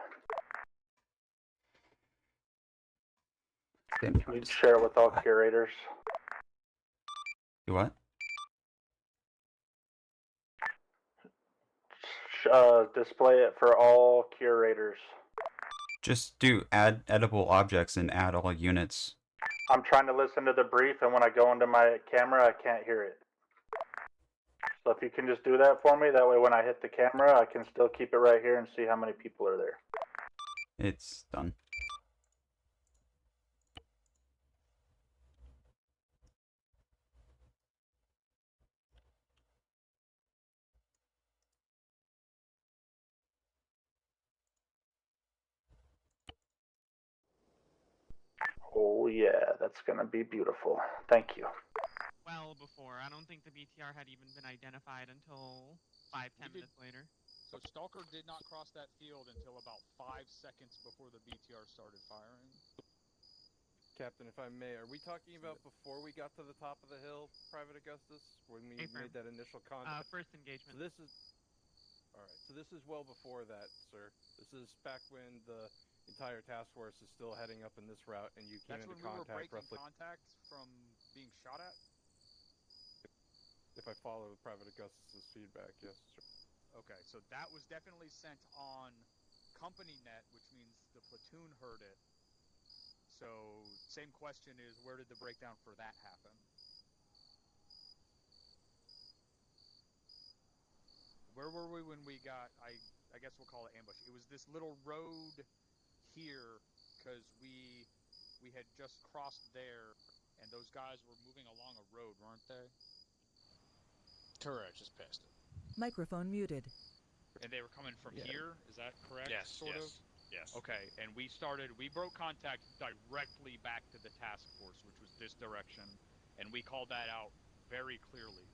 Stand You share it with all curators. Do what? Display it for all curators. Just do add edible objects and add all units. I'm trying to listen to the brief, and when I go into my camera, I can't hear it. So if you can just do that for me, that way when I hit the camera, I can still keep it right here and see how many people are there. It's done. Oh yeah, that's gonna be beautiful. Thank you. Well before. I don't think the BTR had even been identified until 5-10 minutes later. So Stalker did not cross that field until about 5 seconds before the BTR started firing. Captain, if I may, are we talking about before we got to the top of the hill, Private Augustus, when we made that initial contact? First engagement. So this is... Alright, so this is well before that, sir. This is back when the entire task force is still heading up in this route, and you came That's into when we were contact breaking roughly... contact from being shot at? If I follow Private Augustus's feedback, yes, sir. Okay, so that was definitely sent on company net, which means the platoon heard it. So, same question is, where did the breakdown for that happen? Where were we when we got, I guess we'll call it ambush. It was this little road here, because we had just crossed there, and those guys were moving along a road, weren't they? Correct, just past it. Microphone muted. And they were coming from here, is that correct? Yes, sort of? yes. Okay, and we broke contact directly back to the task force, which was this direction, and we called that out very clearly.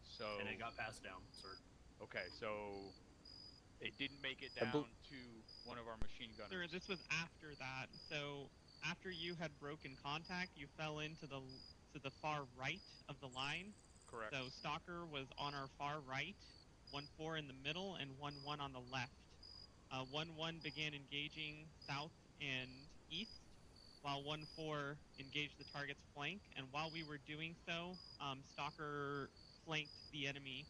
So. And it got passed down, sir. Okay, so it didn't make it down to one of our machine gunners. Sir, this was after that. So after you had broken contact, you fell into the far right of the line. Correct. So Stalker was on our far right, 1-4 in the middle, and 1-1 on the left. 1-1 began engaging south and east, while 1-4 engaged the target's flank. And while we were doing so, Stalker flanked the enemy.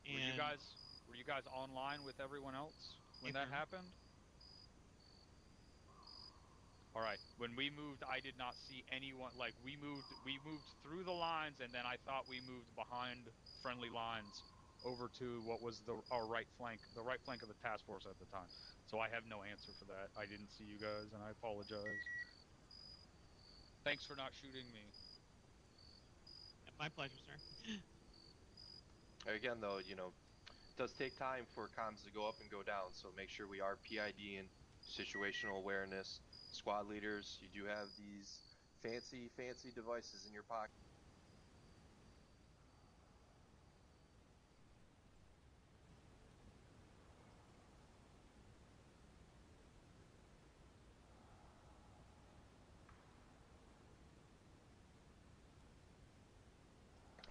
And Were you guys online with everyone else when that happened? All right. When we moved, I did not see anyone. Like we moved through the lines, and then I thought we moved behind friendly lines over to what was our right flank, the right flank of the task force at the time. So I have no answer for that. I didn't see you guys, and I apologize. Thanks for not shooting me. My pleasure, sir. Again, though, you know, it does take time for comms to go up and go down, so make sure we are PID and situational awareness. Squad leaders, you do have these fancy devices in your pocket.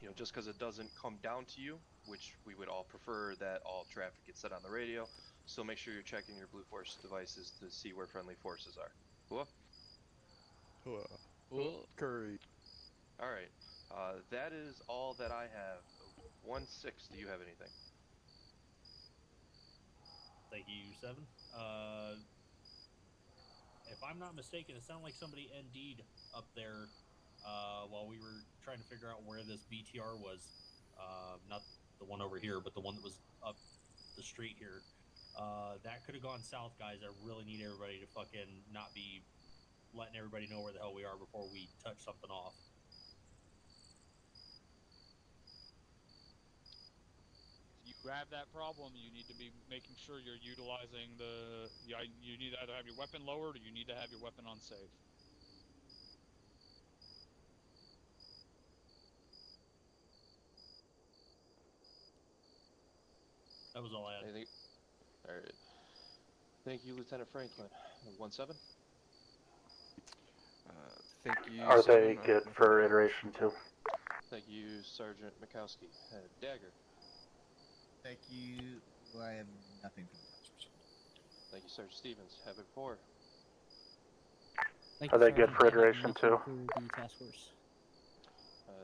you know, just because it doesn't come down to you, which we would all prefer that all traffic gets set on the radio. So make sure you're checking your Blue Force devices to see where friendly forces are. Cool? Curry. All right. That is all that I have. 1-6, do you have anything? Thank you, 7. If I'm not mistaken, it sounded like somebody ND'd up there while we were trying to figure out where this BTR was. Not the one over here, but the one that was up the street here. That could have gone south, guys. I really need everybody to fucking not be letting everybody know where the hell we are before we touch something off. You have that problem, you need to be making sure you're utilizing the... You need to either have your weapon lowered or you need to have your weapon on safe. That was all I had. Anything? All right. Thank you, Lieutenant Franklin. 1-7. Thank you. Are 7. they good for iteration 2? Thank you, Sergeant Mikowski. Dagger. Thank you. I have nothing for the task force. Thank you, Sergeant Stevens. Habit 4. Are they good for iteration 2? For the task force.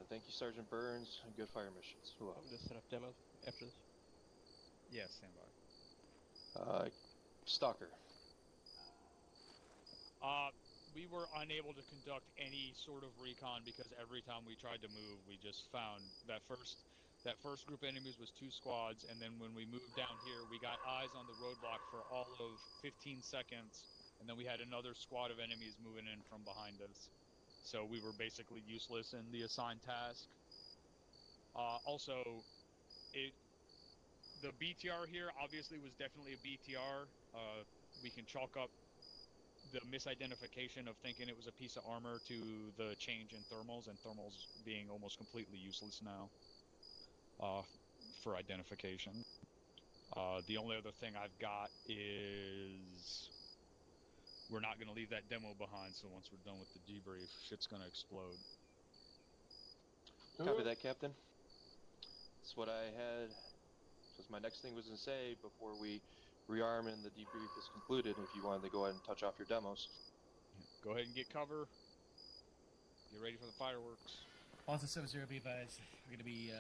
Thank you, Sergeant Burns. Good fire missions. Who else? I'm just set up demos after this. Yeah, stand by. Stalker. We were unable to conduct any sort of recon because every time we tried to move, we just found that first group of enemies was 2 squads, and then when we moved down here, we got eyes on the roadblock for all of 15 seconds, and then we had another squad of enemies moving in from behind us. So we were basically useless in the assigned task. Also, the BTR here obviously was definitely a BTR. We can chalk up the misidentification of thinking it was a piece of armor to the change in thermals, and thermals being almost completely useless now for identification. The only other thing I've got is we're not going to leave that demo behind, so once we're done with the debrief, shit's going to explode. Copy that, Captain. That's what I had. Because my next thing was to say before we rearm and the debrief is concluded, if you wanted to go ahead and touch off your demos. Go ahead and get cover. Get ready for the fireworks. Also, 7-0, be advised. We're going to be,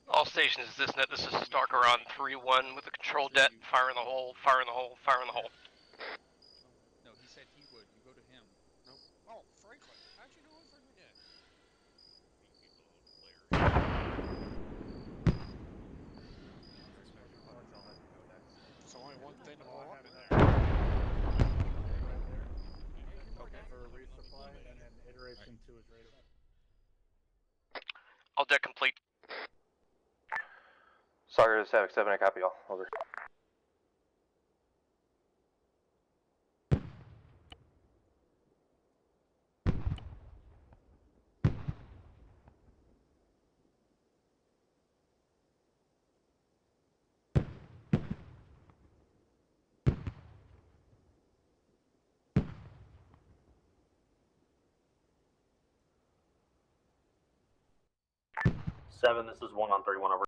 All stations, this is Stalker on 3-1 with the control det. Fire in the hole, fire in the hole, fire in the hole. No, he said he would. You go to him. Nope. Oh, Franklin. How'd you know what Franklin did? There's only one thing to blow up in there. Okay. For resupply, and then iteration 2 is right away. All det complete. Stalker to Savic 7, I copy all. Over. Seven, this is 1 on 3-1 over.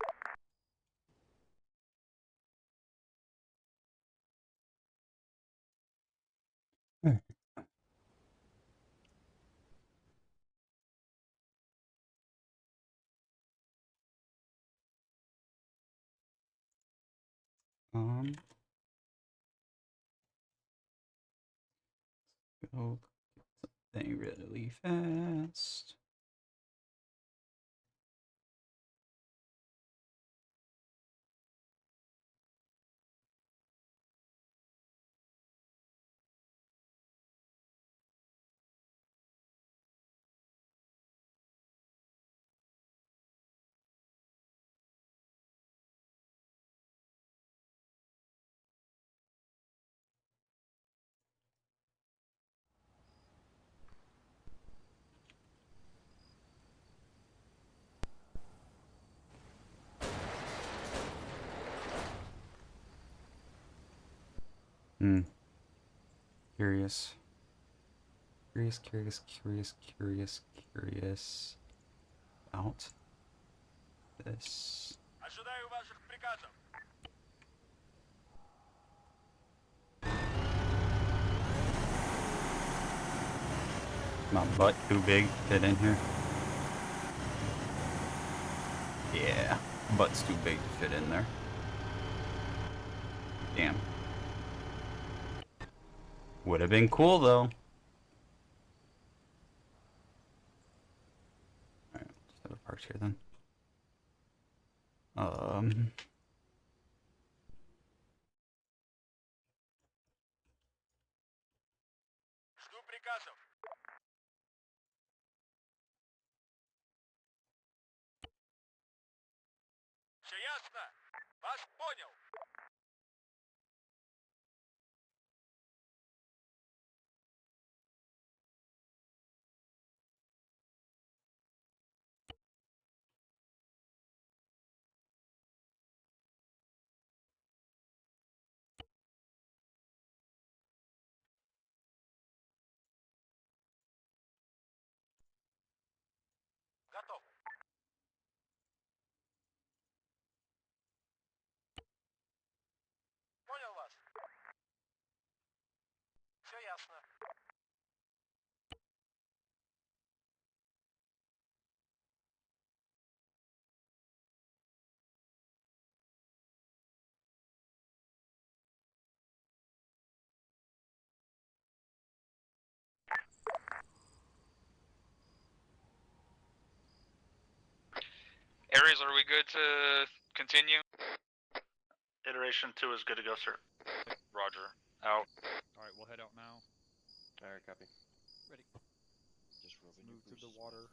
Go get something really fast. Curious. Curious about this. My butt too big to fit in here. Yeah, butt's too big to fit in there. Damn. Would have been cool though. Alright, let's have it parked here then. Aries, are we good to continue? Iteration 2 is good to go, sir. Roger. Out. Alright, we'll head out now. Alright, copy. Ready. Just roving Move to your the water.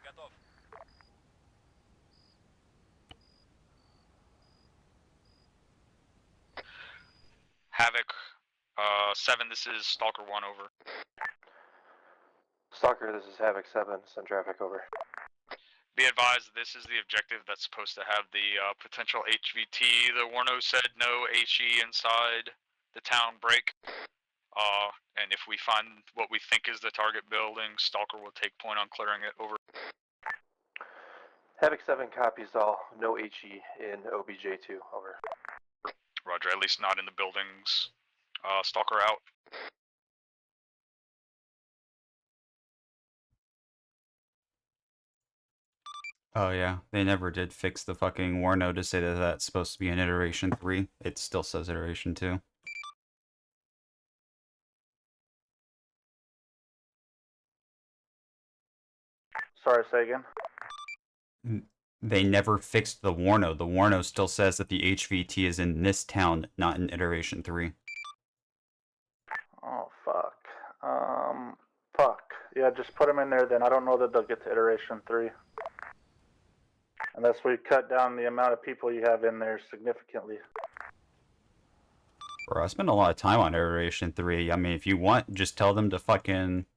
I love you. Havoc. 7, this is Stalker 1, over. Stalker, this is Havoc 7, send traffic over. Be advised, this is the objective that's supposed to have the potential HVT. The Warno said no HE inside the town break. And if we find what we think is the target building, Stalker will take point on clearing it, over. Havoc 7 copies all, no HE in OBJ2, over. Roger, at least not in the buildings. Stalker out. Oh yeah, they never did fix the fucking Warno to say that that's supposed to be an iteration 3. It still says iteration 2. Sorry, say again. They never fixed the Warno. The Warno still says that the HVT is in this town, not in iteration 3. Oh, fuck. Fuck. Yeah, just put them in there then. I don't know that they'll get to iteration 3. Unless we cut down the amount of people you have in there significantly. Bro, I spent a lot of time on iteration 3. I mean, if you want, just tell them to fucking...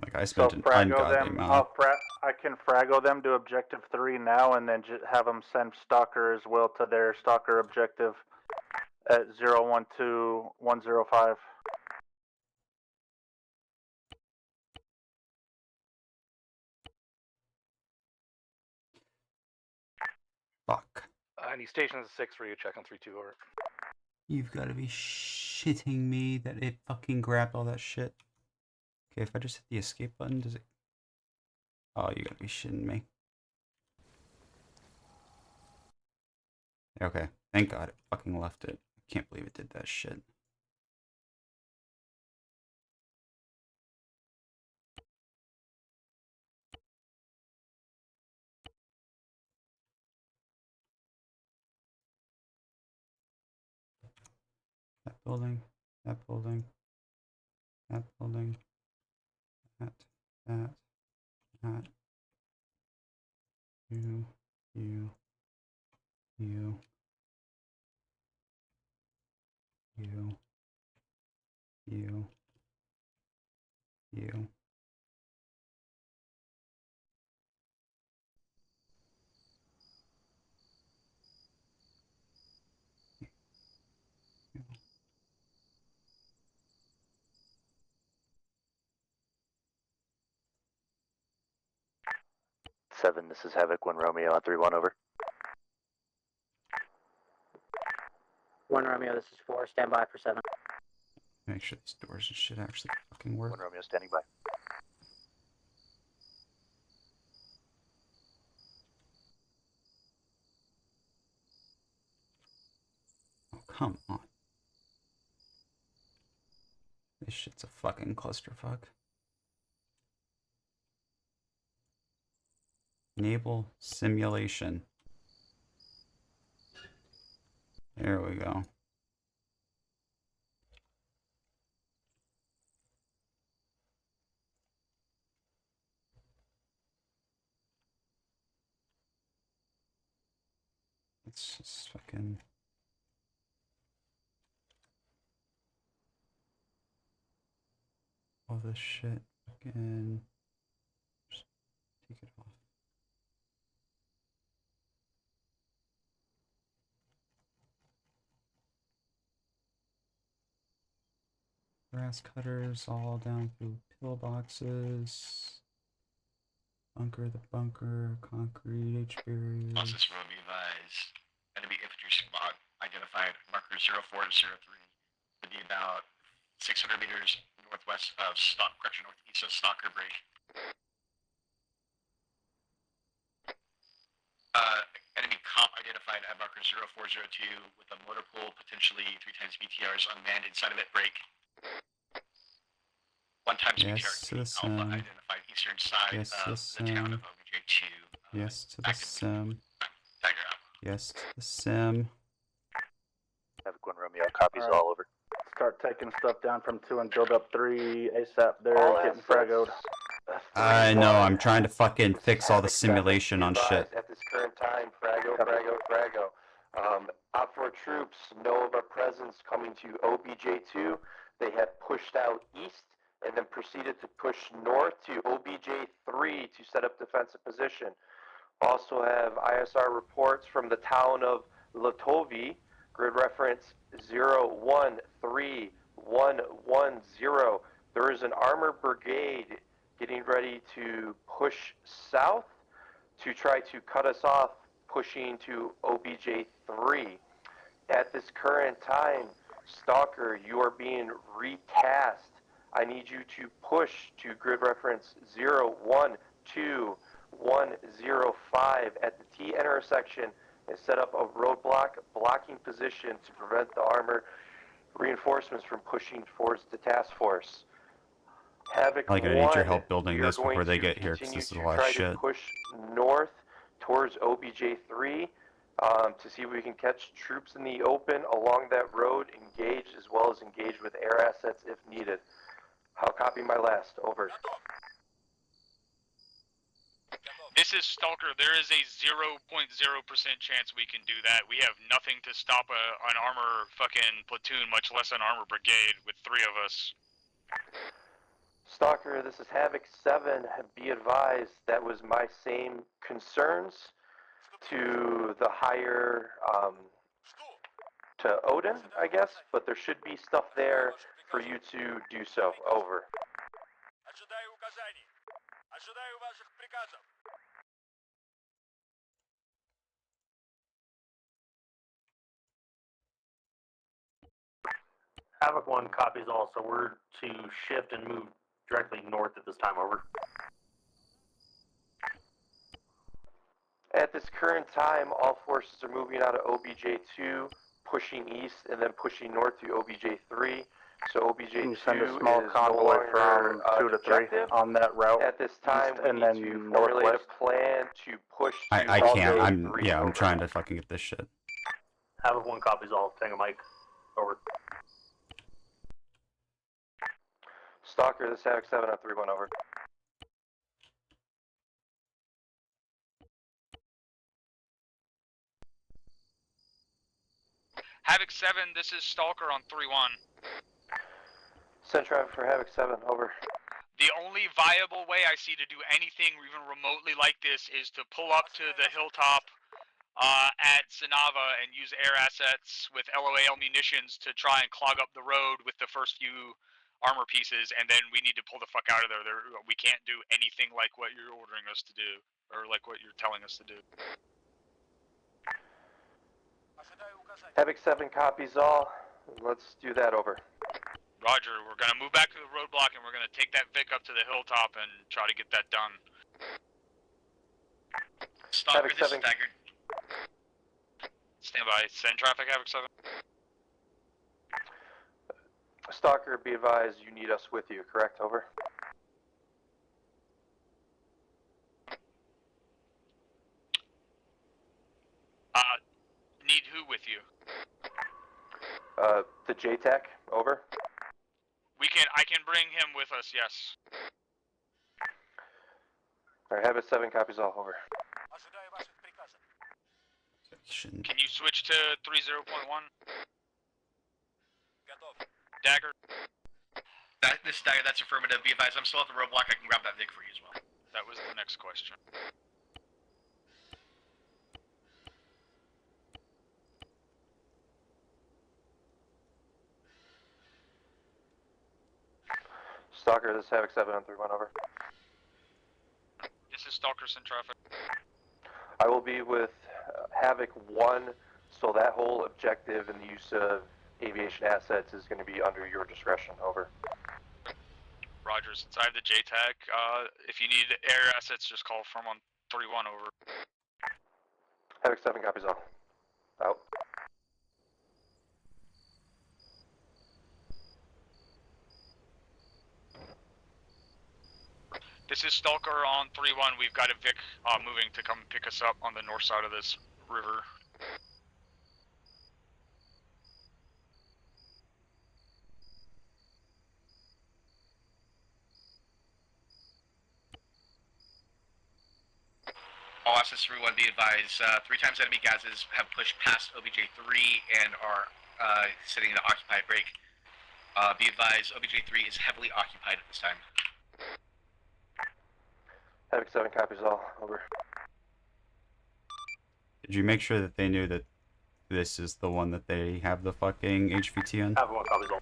Like, I spent an ungodly amount. I can fraggle them to objective 3 now and then just have them send Stalker as well to their Stalker objective at 012105. 90 stations 6 for you. Check on 3-2 over. You've got to be shitting me that it fucking grabbed all that shit. Okay, if I just hit the escape button, does it... Oh, you gotta be shitting me. Okay, thank God it fucking left it. I can't believe it did that shit. That building, that building, that building, that, that, you, you, you, you, you, you. Seven, this is Havoc, 1 Romeo on 3-1, over. 1 Romeo, this is 4, stand by for 7. Make sure these doors and shit actually fucking work. 1 Romeo standing by. Oh, come on. This shit's a fucking clusterfuck. Enable simulation. There we go. Let's just fucking... all this shit fucking... just take it off. Grass cutters all down through pillboxes. Bunker the bunker, concrete, H barriers. Process will be advised. Enemy infantry squad identified marker 0403 to be about 600 meters northwest of northeast of Stalker Break. Enemy comp identified at marker 0402 with a motor pool, potentially 3 times BTRs unmanned inside of it. Break. 1 times Yes BTR to the Alpha sim. identified eastern side Yes to of the the town sim. of OBJ2. Yes to the sim. Tiger up. Yes to the sim. Havoc, 1 Romeo, copies All right. all over. Start taking stuff down from 2 and build up 3 ASAP. They're All getting assets, fragoed. I know, I'm trying to fucking This is fix all the Havoc 7, simulation on advised shit. At this current time, Frago. Op4 troops know of our presence coming to OBJ2. They have pushed out east and then proceeded to push north to OBJ3 to set up defensive position. Also have ISR reports from the town of Latovi, grid reference 013110. There is an armor brigade getting ready to push south to try to cut us off, pushing to OBJ3. At this current time, Stalker, you are being retasked. I need you to push to grid reference 012105 at the T intersection and set up a roadblock blocking position to prevent the armor reinforcements from pushing towards the task force. Havoc I'm gonna need your 1, help building we are this before going they to get here, because continue this is a to lot of try shit. to push north towards OBJ3 to see if we can catch troops in the open along that road, engage as well as engage with air assets if needed. I'll copy my last. Over. This is Stalker. There is a 0.0% chance we can do that. We have nothing to stop an armor fucking platoon, much less an armor brigade with 3 of us. Stalker, this is Havoc 7. Be advised, that was my same concerns to the higher, to Odin, I guess, but there should be stuff there for you to do so. Over. Havoc 1 copies all, so we're to shift and move directly north at this time, over. At this current time, all forces are moving out of OBJ2, pushing east, and then pushing north to OBJ3. So OBJ2 Can you send a small is convoy no longer from 2 to 3 objective. on that route? At this time, east we and need then to formulate northwest? a plan to push to I can't. I'm OBJ3. yeah. I'm over. trying to fucking get this shit. Havoc 1 copies all. Tango Mike, over. Stalker, this is Havoc 7 on 3-1, over. Havoc 7, this is Stalker on 3-1. Send traffic for Havoc 7, over. The only viable way I see to do anything even remotely like this is to pull up to the hilltop at Sanava and use air assets with LOAL munitions to try and clog up the road with the first few armor pieces, and then we need to pull the fuck out of there. We can't do anything like what you're ordering us to do, or like what you're telling us to do. Havoc 7 copies all. Let's do that, over. Roger, we're gonna move back to the roadblock and we're gonna take that Vic up to the hilltop and try to get that done. Stalker, Havoc this 7. is Dagger. Stand by. Send traffic, Havoc 7. Stalker, be advised, you need us with you, correct? Over. Need who with you? The JTAC, over. I can bring him with us, yes. Alright, Havoc 7 copies all, over. Can you switch to 30.1? Dagger. This is Dagger, that's affirmative. Be advised, I'm still at the roadblock. I can grab that Vic for you as well. That was the next question. Stalker, this is Havoc 7 on 3-1, over. This is Stalker, send traffic. I will be with Havoc 1, so that whole objective and the use of aviation assets is going to be under your discretion, over. Roger, since I have the JTAG, if you need air assets, just call from on 31, over. Havoc 7 copies all. Out. This is Stalker on 3-1. We've got a Vic moving to come pick us up on the north side of this river. All assets 3-1, be advised, 3 times enemy gases have pushed past OBJ3 and are sitting in the occupied break. Be advised, OBJ3 is heavily occupied at this time. Havoc 7 copies all, over. Did you make sure that they knew that this is the one that they have the fucking HVT on? Havoc 1 copies all.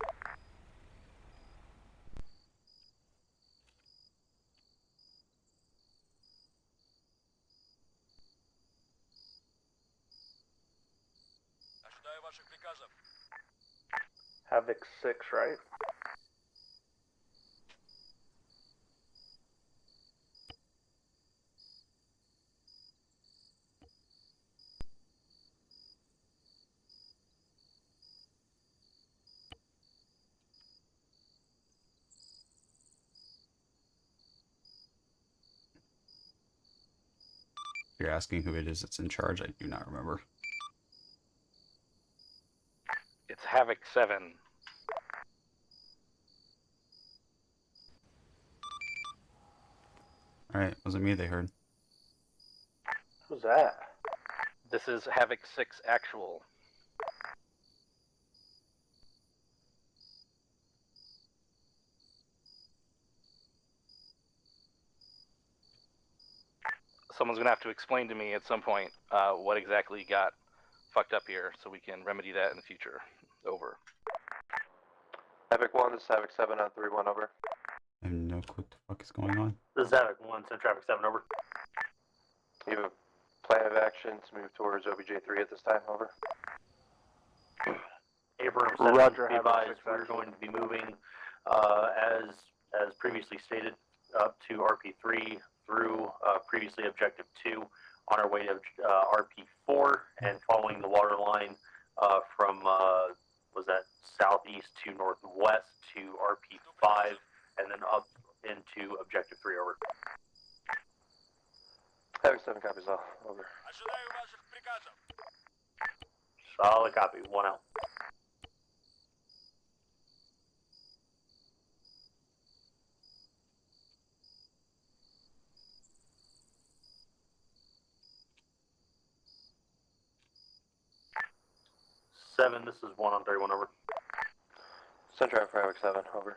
Havoc 6, right? If you're asking who it is that's in charge, I do not remember. It's Havoc 7. Alright, wasn't me they heard. Who's that? This is Havoc 6 actual. Someone's going to have to explain to me at some point what exactly got fucked up here so we can remedy that in the future. Over. Havoc 1, this is Havoc 7 on 3-1, over. I have no clue what the fuck is going on. This is Havoc 1, send traffic 7, over. You have a plan of action to move towards OBJ3 at this time, over. Abrams, Roger, be have a advised, we're going to be moving, as previously stated, up to RP3 through previously Objective 2 on our way to RP4 and following the water line from, was that southeast to northwest to RP5 and then up into Objective 3, over. Havoc 7 copies all, over. Solid copy, 1 out. Seven, this is 1 on 31, over. Send traffic for Havoc 7, over.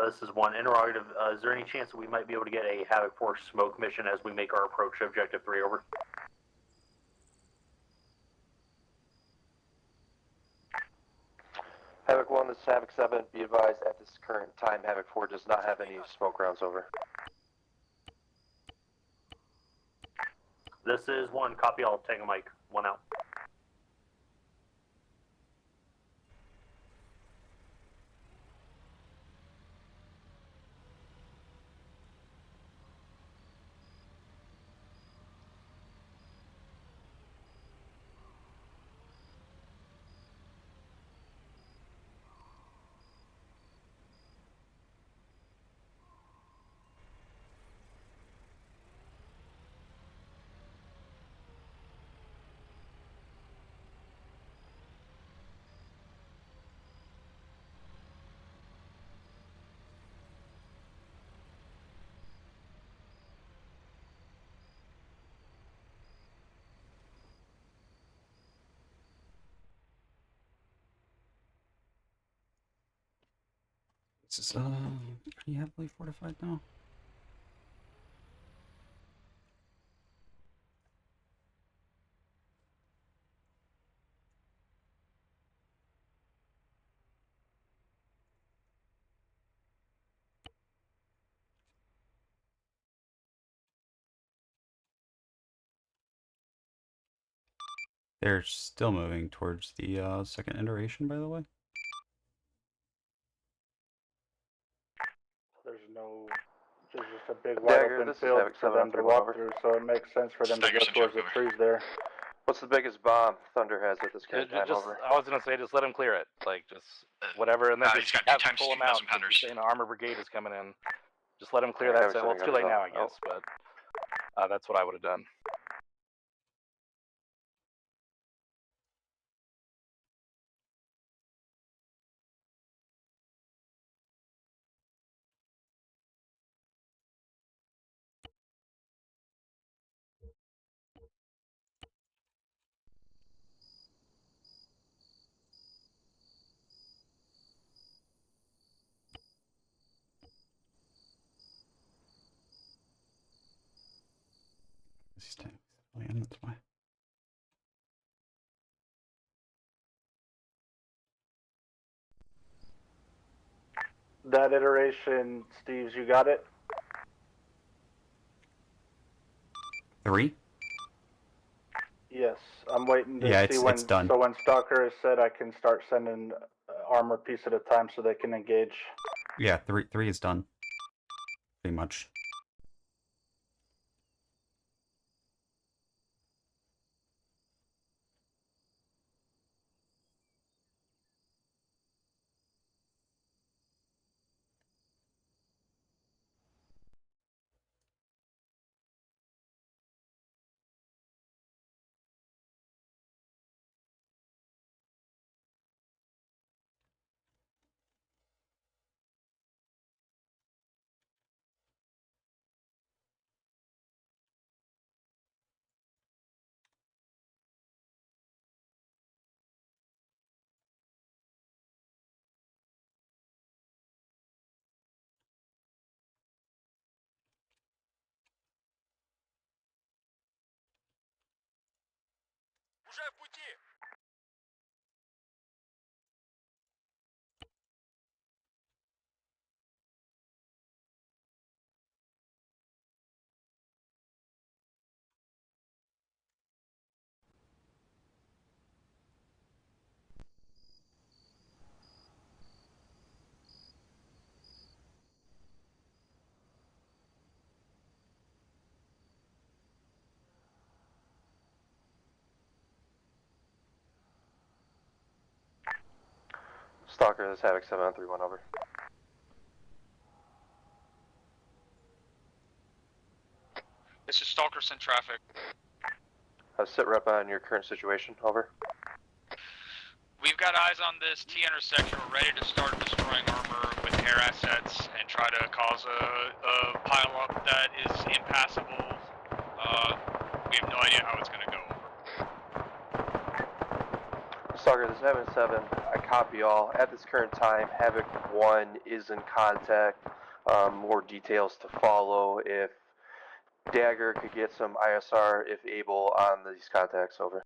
This is 1 interrogative. Is there any chance that we might be able to get a Havoc 4 smoke mission as we make our approach to Objective 3, over? Havoc 1, this is Havoc 7. Be advised, at this current time, Havoc 4 does not have any smoke rounds, over. This is 1, copy all, Tango Mike, 1 out. This is pretty heavily fortified now. They're still moving towards the second iteration, by the way. There's just a big wide Dagger, open this is field Havoc for 7 them to 31, walk over. through, so it makes sense for them to go towards the trees there. What's the biggest bomb Thunder has at this current time, Just, over? I was gonna say, just let him clear it, like just whatever, and then he's just got have 2 times pull him 2,000 out. pounders. Saying the armor brigade is coming in. Just let him clear Yeah, that. Havoc Well, 7 it's too late copies now, all. I guess, but that's what I would have done. This is 10 million, that's why. That iteration, Steves, you got it? 3? Yes, I'm waiting to Yeah, see it's done. So when Stalker is set, I can start sending armor piece at a time so they can engage. Yeah, 3 is done. Pretty much. Stalker, this is Havoc 7 on 3-1, over. This is Stalker sent traffic. Sit rep on your current situation, over. We've got eyes on this T intersection. We're ready to start destroying armor with air assets and try to cause a pile-up that is impassable. We have no idea how it's going to go. Stalker, this is Havoc 7. I copy all. At this current time, Havoc 1 is in contact. More details to follow. If Dagger could get some ISR, if able, on these contacts, over.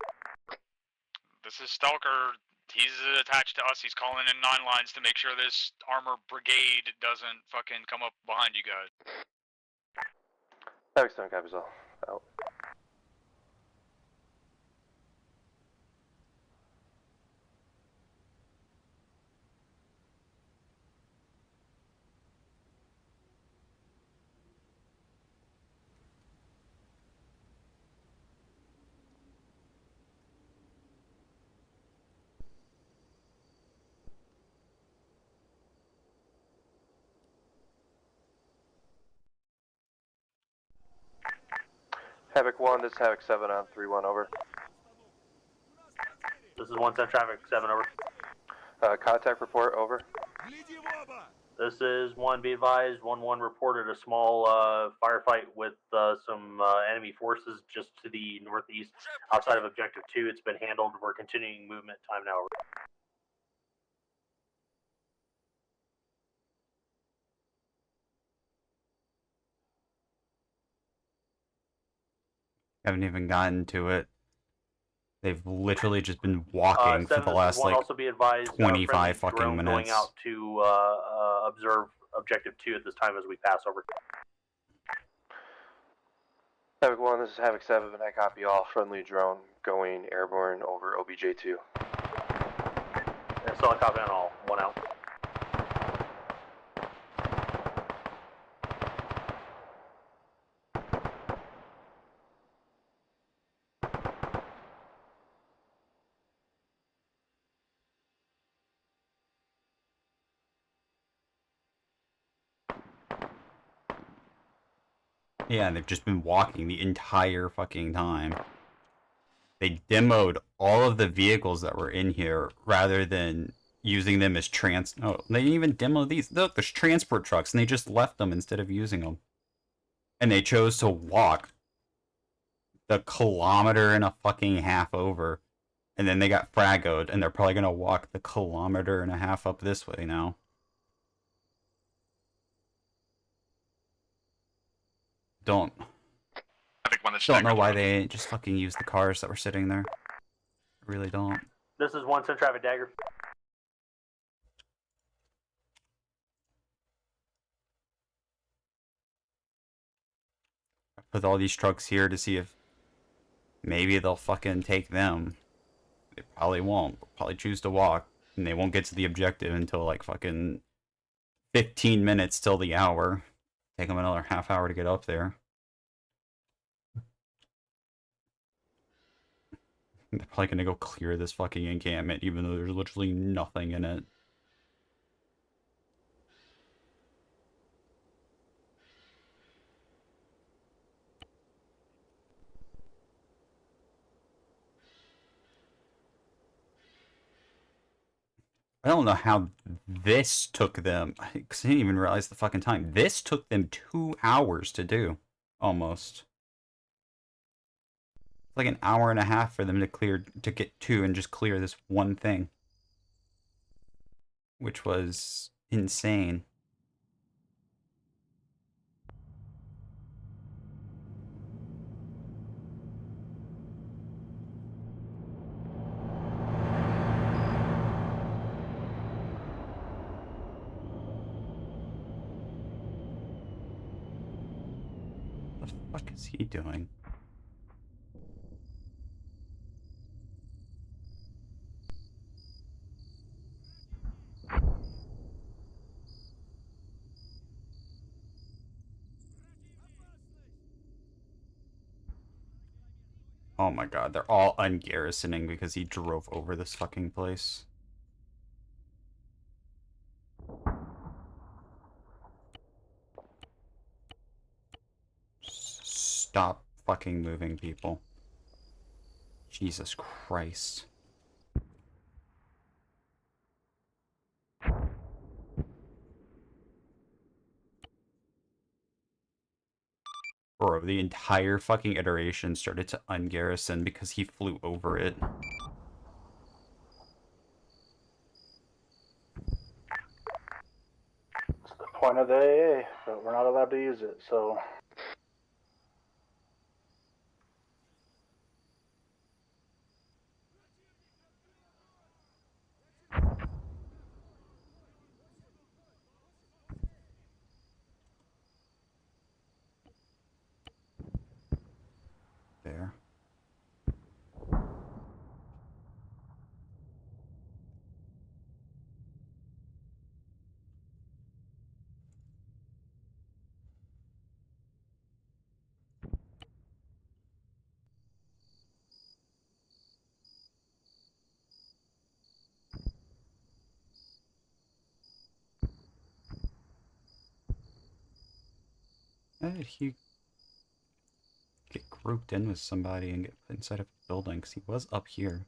This is Stalker. He's attached to us. He's calling in 9 lines to make sure this armor brigade doesn't fucking come up behind you guys. Havoc 7 copies all. Out. Havoc 1, this is Havoc 7 on 3-1, over. This is 1 Cent Traffic 7, over. Contact report, over. This is 1, be advised, 1-1 reported a small firefight with some enemy forces just to the northeast outside of Objective 2. It's been handled. We're continuing movement. Time now, over. Haven't even gotten to it. They've literally just been walking for the last, like, also be advised, 25 fucking drone minutes. going out to observe Objective 2 at this time as we pass over. Havoc 1, this is Havoc 7, I copy all. Friendly drone going airborne over OBJ2. And solid copy on all. 1 out. Yeah, they've just been walking the entire fucking time. They demoed all of the vehicles that were in here rather than using them as No, they didn't even demo these. Look, there's transport trucks, and they just left them instead of using them. And they chose to walk the 1.5 kilometers over. And then they got fragoed, and they're probably going to walk the 1.5 kilometers up this way now. Don't know why they ain't just fucking use the cars that were sitting there. I really don't. This is 1 Cent Traffic Dagger. I put all these trucks here to see if maybe they'll fucking take them. They probably won't. They'll probably choose to walk, and they won't get to the objective until like fucking 15 minutes till the hour. Take them another half hour to get up there. They're probably gonna go clear this fucking encampment, even though there's literally nothing in it. I don't know how this took them. I didn't even realize the fucking time. This took them 2 hours to do. Almost. It's like 1.5 hours for them to get to and just clear this one thing. Which was insane. What the fuck is he doing? Oh my god, they're all ungarrisoning because he drove over this fucking place. stop fucking moving, people. Jesus Christ. Bro, the entire fucking iteration started to ungarrison because he flew over it. It's the point of the AA, but we're not allowed to use it, so... There. How did he get grouped in with somebody and get put inside of a building? Because he was up here.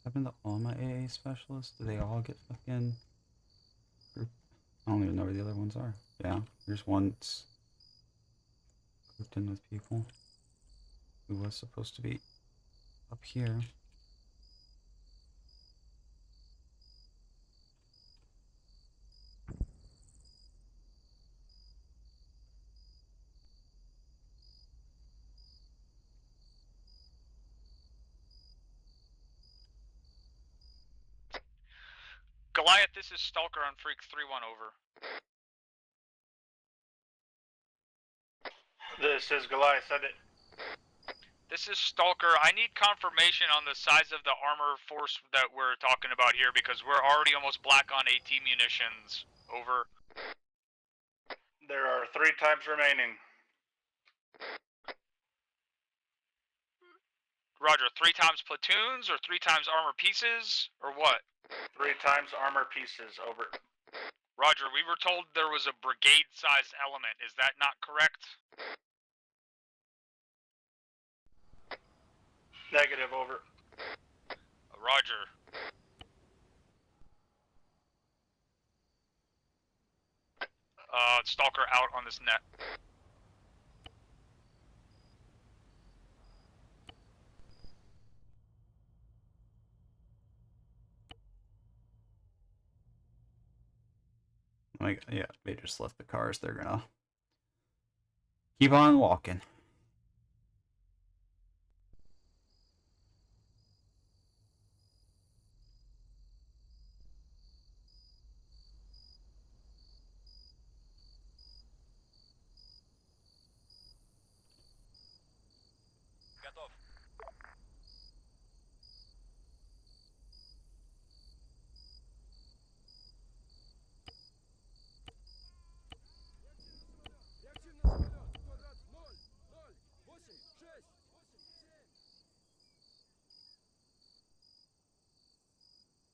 Happened to all my AA specialists? Do they all get fucking grouped? I don't even know where the other ones are. Yeah, here's one that's grouped in with people who was supposed to be up here. Goliath, this is Stalker on Freak 3-1, over. This is Goliath, send it. This is Stalker. I need confirmation on the size of the armor force that we're talking about here because we're already almost black on AT munitions. Over. There are 3 times remaining. Roger, 3 times platoons or 3 times armor pieces or what? 3 times armor pieces, over. Roger, we were told there was a brigade-sized element. Is that not correct? Negative, over. Roger. Stalker out on this net. Like, yeah, they just left the cars. They're gonna keep on walking.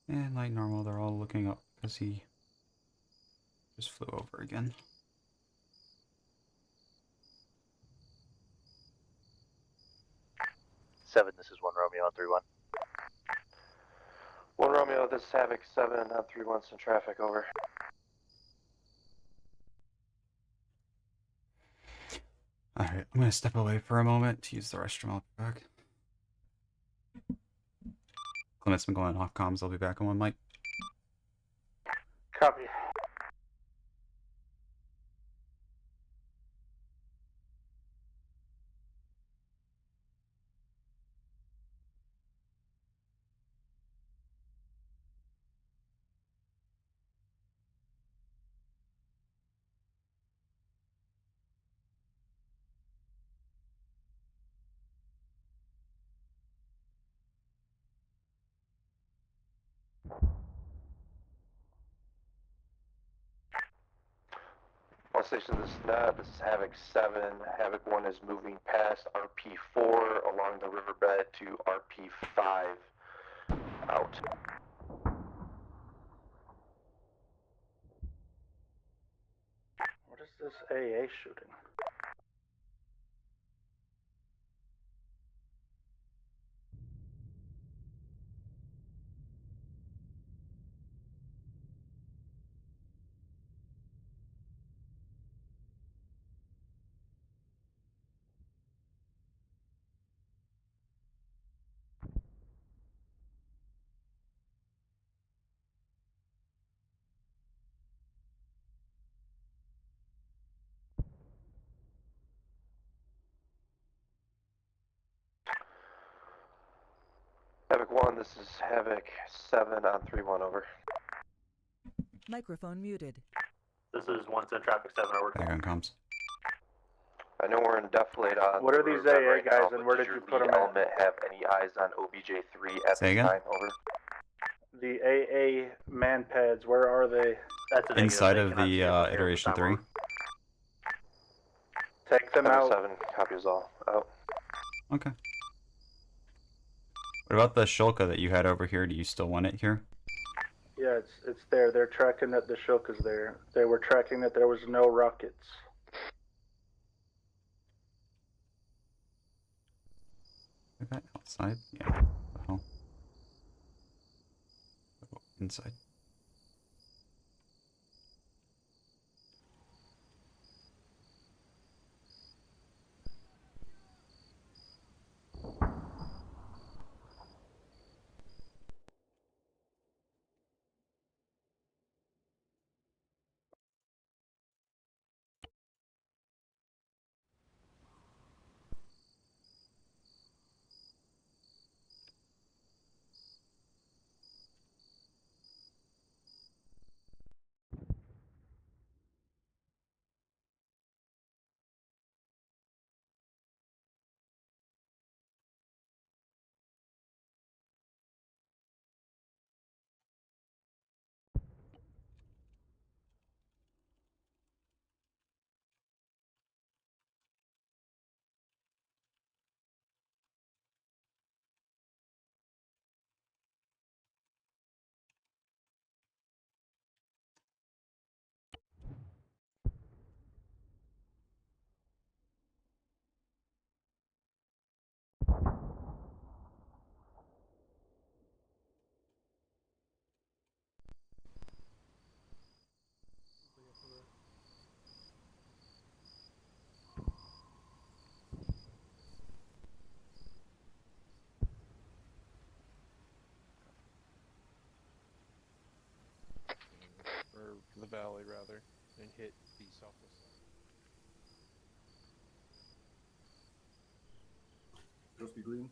And like normal, they're all looking up because he just flew over again. Seven, this is 1 Romeo on 3-1. 1 Romeo, this is Havoc 7 on 3-1, some traffic, over. Alright, I'm gonna step away for a moment to use the restroom. I'll be back. Clement's been going off comms. I'll be back on one mic. Copy. station, this is Havoc 7. Havoc 1 is moving past RP4 along the riverbed to RP5. Out. What is this AA shooting? Havoc 1, this is Havoc 7 on 3-1, over. Microphone muted. This is 1 Cent Traffic 7, over. Back on comms. I know we're in defilade on What are the these riverbed AA right guys now, and but where does did you your put lead them at? element have any eyes on OBJ3 at Say this again? time, over? The AA man pads, where are they? That's a Inside negative. of the iteration 3. Take them Havoc out. 7, copies all. Out. Okay. What about the Shulka that you had over here? Do you still want it here? Yeah, it's there. They're tracking that the Shulka's there. They were tracking that there was no rockets. Okay, outside? Yeah. Oh. Inside. Or the valley, rather, and hit the southwest side. Trophy green.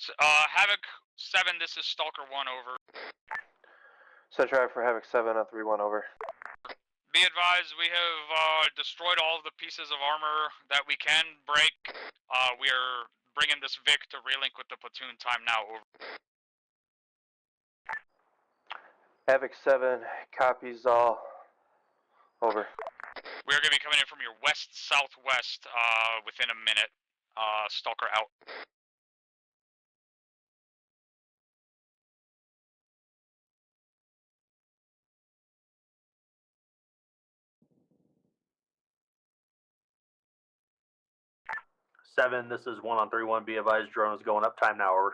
Havoc 7, this is Stalker 1, over. Send traffic for Havoc 7 on 3-1, over. Be advised, we have destroyed all of the pieces of armor that we can break. We are bringing this Vic to relink with the platoon. Time now, over. Havoc 7, copies all. Over. We are going to be coming in from your west-southwest within a minute. Stalker out. Seven, this is 1 on 3-1. Be advised, drone is going up. Time now, over.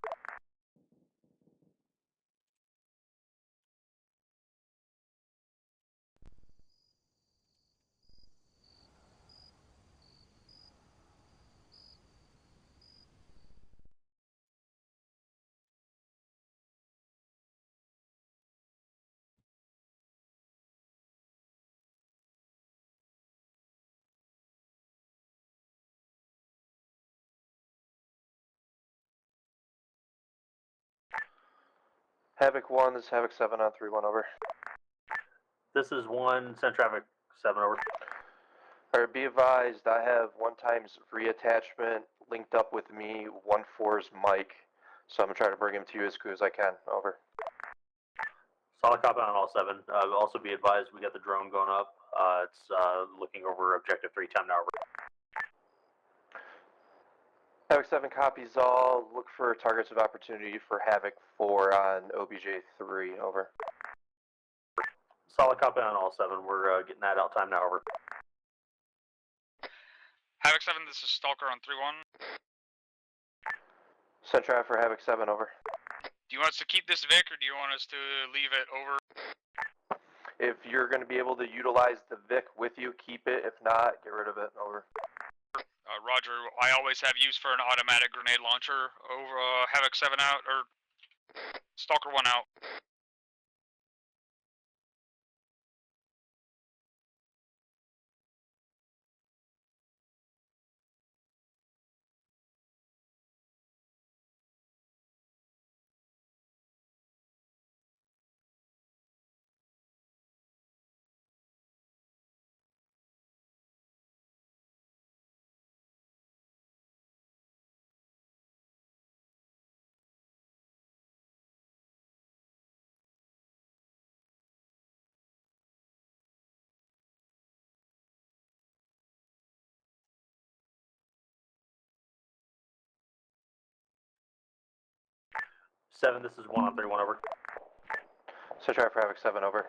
Havoc 1, this is Havoc 7 on 3-1, over. This is 1, send traffic 7, over. Alright, be advised, I have 1 times reattachment linked up with me, 1-4's Mike, so I'm going to try to bring him to you as quick as I can, over. Solid copy on all 7. Also be advised, we got the drone going up. It's looking over objective 3. Time now, over. Havoc 7 copies all. Look for targets of opportunity for Havoc 4 on OBJ 3, over. Solid copy on all 7. We're getting that out. Time now, over. Havoc 7, this is Stalker on 3-1. Send traffic for Havoc 7, over. Do you want us to keep this Vic, or do you want us to leave it, over? If you're going to be able to utilize the Vic with you, keep it. If not, get rid of it, over. Roger, I always have use for an automatic grenade launcher. Over, Havoc 7 out, or Stalker 1 out. Seven, this is 1 on 3-1, over. Send traffic for Havoc 7, over.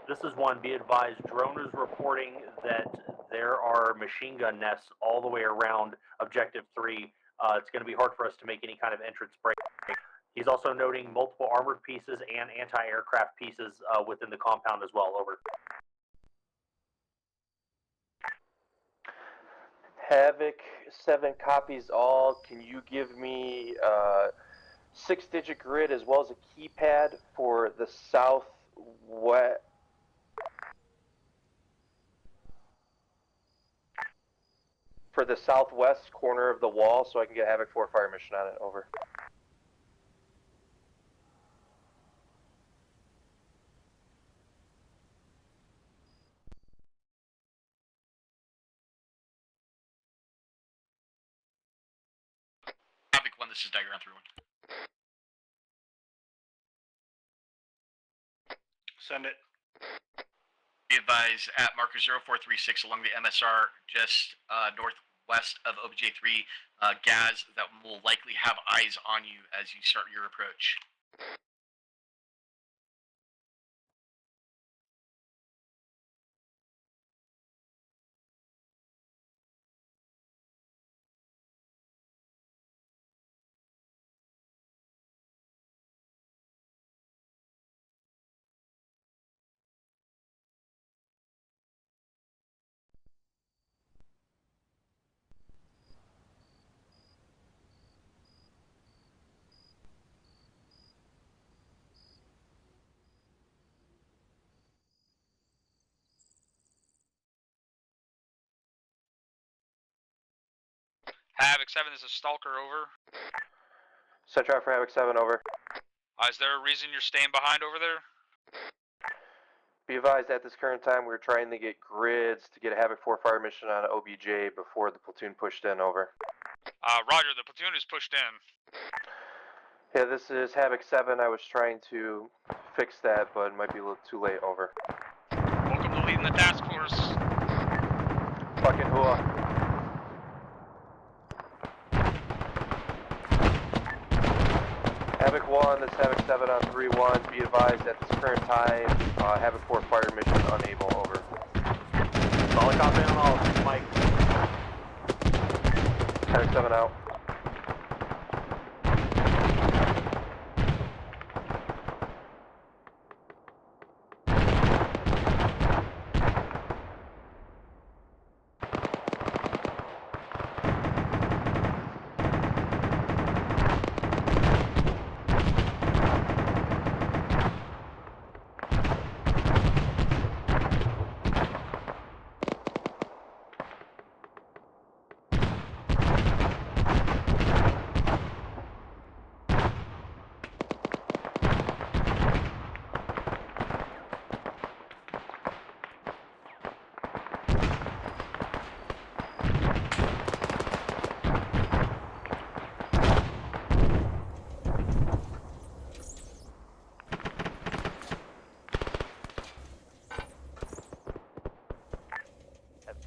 This is 1. Be advised, drone is reporting that there are machine gun nests all the way around objective 3. It's going to be hard for us to make any kind of entrance break. He's also noting multiple armored pieces and anti-aircraft pieces within the compound as well, over. Havoc 7 copies all. Can you give me 6-digit grid as well as a keypad for the southwest? For the southwest corner of the wall, so I can get Havoc 4 fire mission on it, over. Havoc 1, this is Dagger on 3-1. Send it. Be advised, at marker 0436 along the MSR, just northwest of OBJ3, Gaz that will likely have eyes on you as you start your approach. Havoc 7, this is Stalker, over. Central for Havoc 7, over. Is there a reason you're staying behind over there? Be advised, at this current time, we're trying to get grids to get a Havoc 4 fire mission on OBJ before the platoon pushed in, over. Roger, the platoon is pushed in. Yeah, this is Havoc 7. I was trying to fix that, but it might be a little too late, over. Welcome to leading the task force. Fucking hooah. Havoc 1, this is Havoc 7 on 3-1. Be advised, at this current time, Havoc 4 fire mission unable, over. Solid copy on all, this is Mike. Havoc 7 out.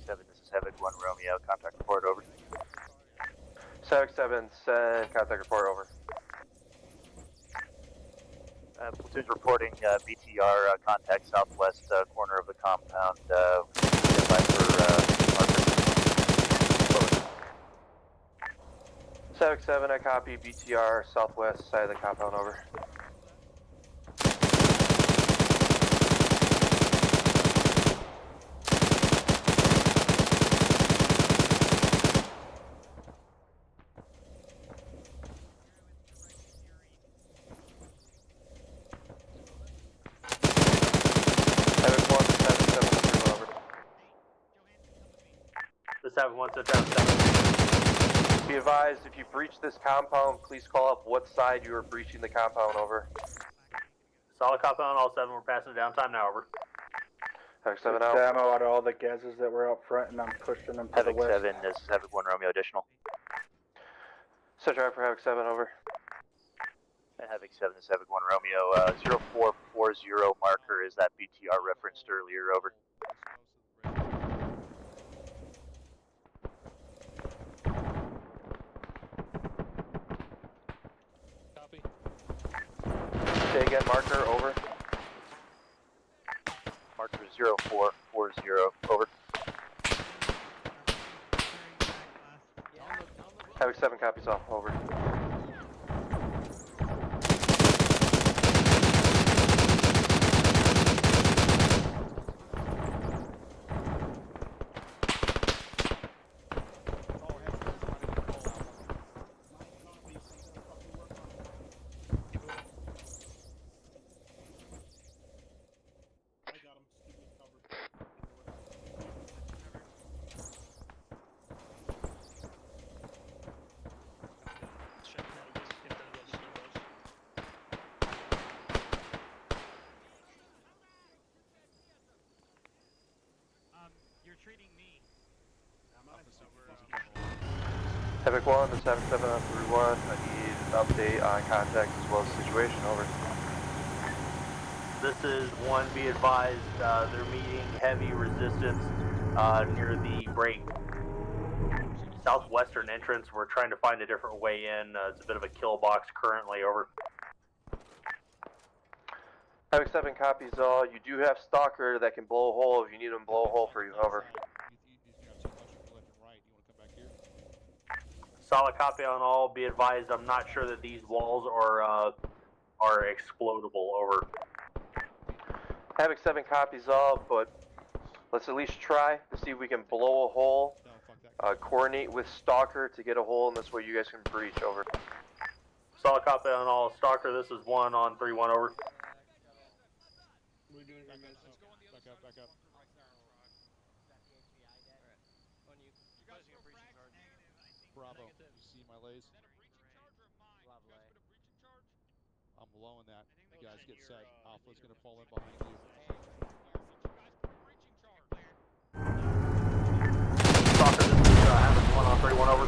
This is Havoc 1 Romeo, contact report, over. Havoc 7, send contact report, over. Platoon's reporting BTR contact southwest corner of the compound. Stand by for marker. Havoc 7, I copy BTR, southwest side of the compound, over. Havoc 1, 7, over. This Havoc 1, so traffic 7. Be advised, if you breach this compound, please call up what side you are breaching the compound, over. Solid copy on all 7, we're passing downtime now, over. Havoc 7 It's out. ammo out of all the gases that were out front, and I'm pushing them to the Havoc west. 7, this is Havoc 1 Romeo, additional. Central for Havoc 7, over. Havoc 7, this is Havoc 1 Romeo, 0440 marker is that BTR referenced earlier, over. Copy. Say again, marker, over. Marker 0440, over. Havoc 7 copies off, over. You're treating me. Havoc 1, this is Havoc 7 on 3-1. I need an update on contact as well as situation, over. This is 1, be advised, they're meeting heavy resistance near the break. Southwestern entrance, we're trying to find a different way in. It's a bit of a kill box currently, over. Havoc 7 copies all. You do have Stalker that can blow a hole if you need him to blow a hole for you, over. Solid copy on all, be advised, I'm not sure that these walls are explodable, over. Havoc 7 copies all, but let's at least try to see if we can blow a hole. Coordinate with Stalker to get a hole, and this way you guys can breach, over. Solid copy on all, Stalker, this is 1 on 3-1, over. We're doing remnants. Back up. Bravo, you see my lays? Lovely. I'm blowing that. I think You they'll guys send get your, set. Alpha's leader gonna with fall in the behind you. Stalker, this is Havoc 1 on 31 over.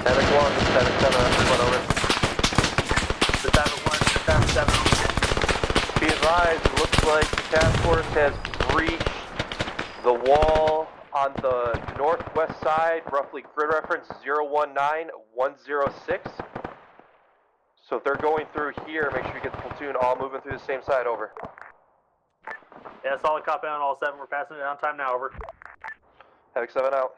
Havoc 1, this is Havoc 7 on 31 over. This Havoc 1, this Havoc 7. Be advised, it looks like the task force has breached the wall on the northwest side, roughly grid reference 019106. So if they're going through here, make sure you get the platoon all moving through the same side, over. Yeah, solid copy on all 7. We're passing it on time now, over. Havoc 7 out.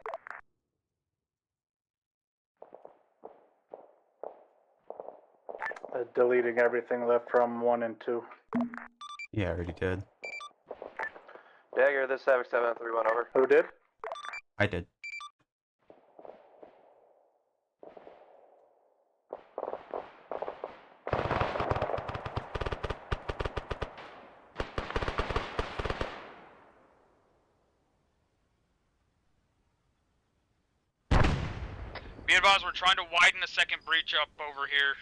Deleting everything left from 1 and 2. Yeah, I already did. Dagger, this is Havoc 7 on 31 over. Who did? I did. Be advised, we're trying to widen a second breach up over here.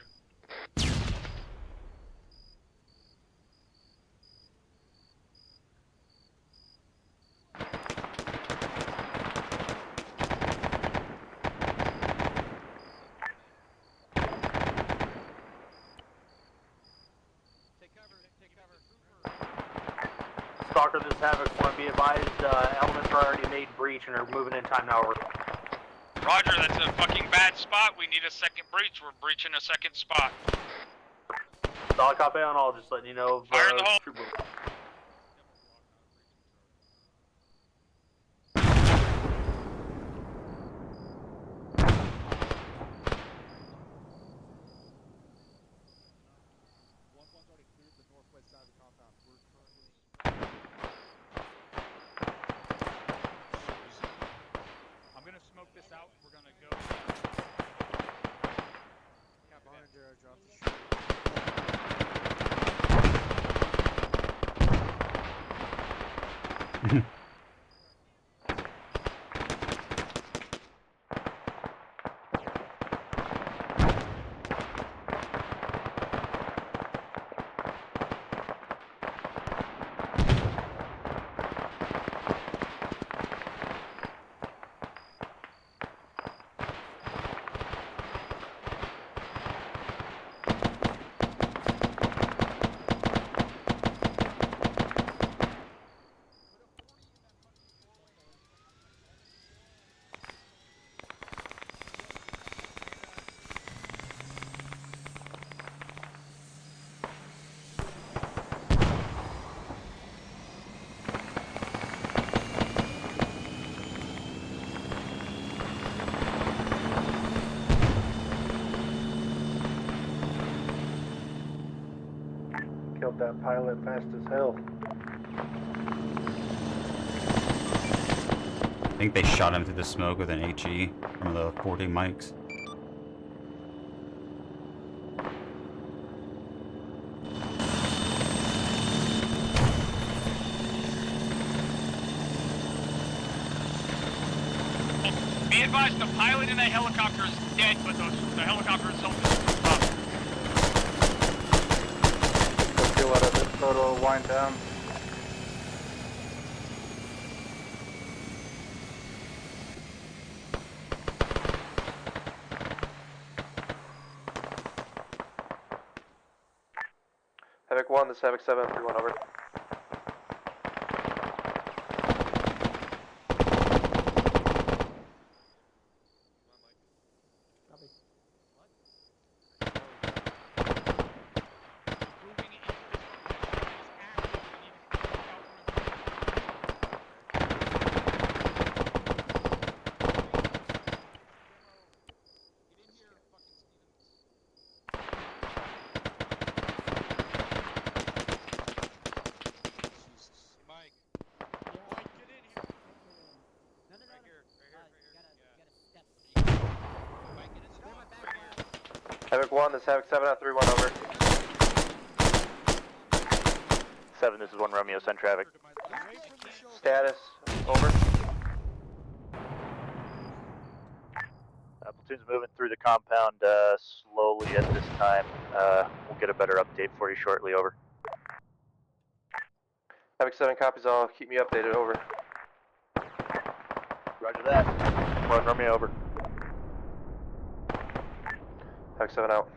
Stalker, this Havoc 1. Be advised, elements are already made breach and are moving in time now, over. Roger, that's a fucking bad spot. We need a second breach. We're breaching a second spot. Solid copy on all, just letting you know. Fire in the hole. Troop movement. One's already cleared the northwest side of the compound. We're currently. I'm gonna smoke this out. We're gonna go. Cap behind you, drop the shit. Killed that pilot fast as hell. I think they shot him through the smoke with an HE from the 40 mics. Be advised, the pilot in that helicopter is dead, but the helicopter itself is up. Let's get out of this photo, wind down. Havoc 1, this is Havoc 7 on 31 over. Havoc 1, this is Havoc 7 on 3-1, over. 7, this is 1 Romeo, send traffic. Status, over. Platoon's moving through the compound slowly at this time. We'll get a better update for you shortly, over. Havoc 7 copies all, keep me updated, over. Roger that. 1 Romeo, over. Havoc 7 out.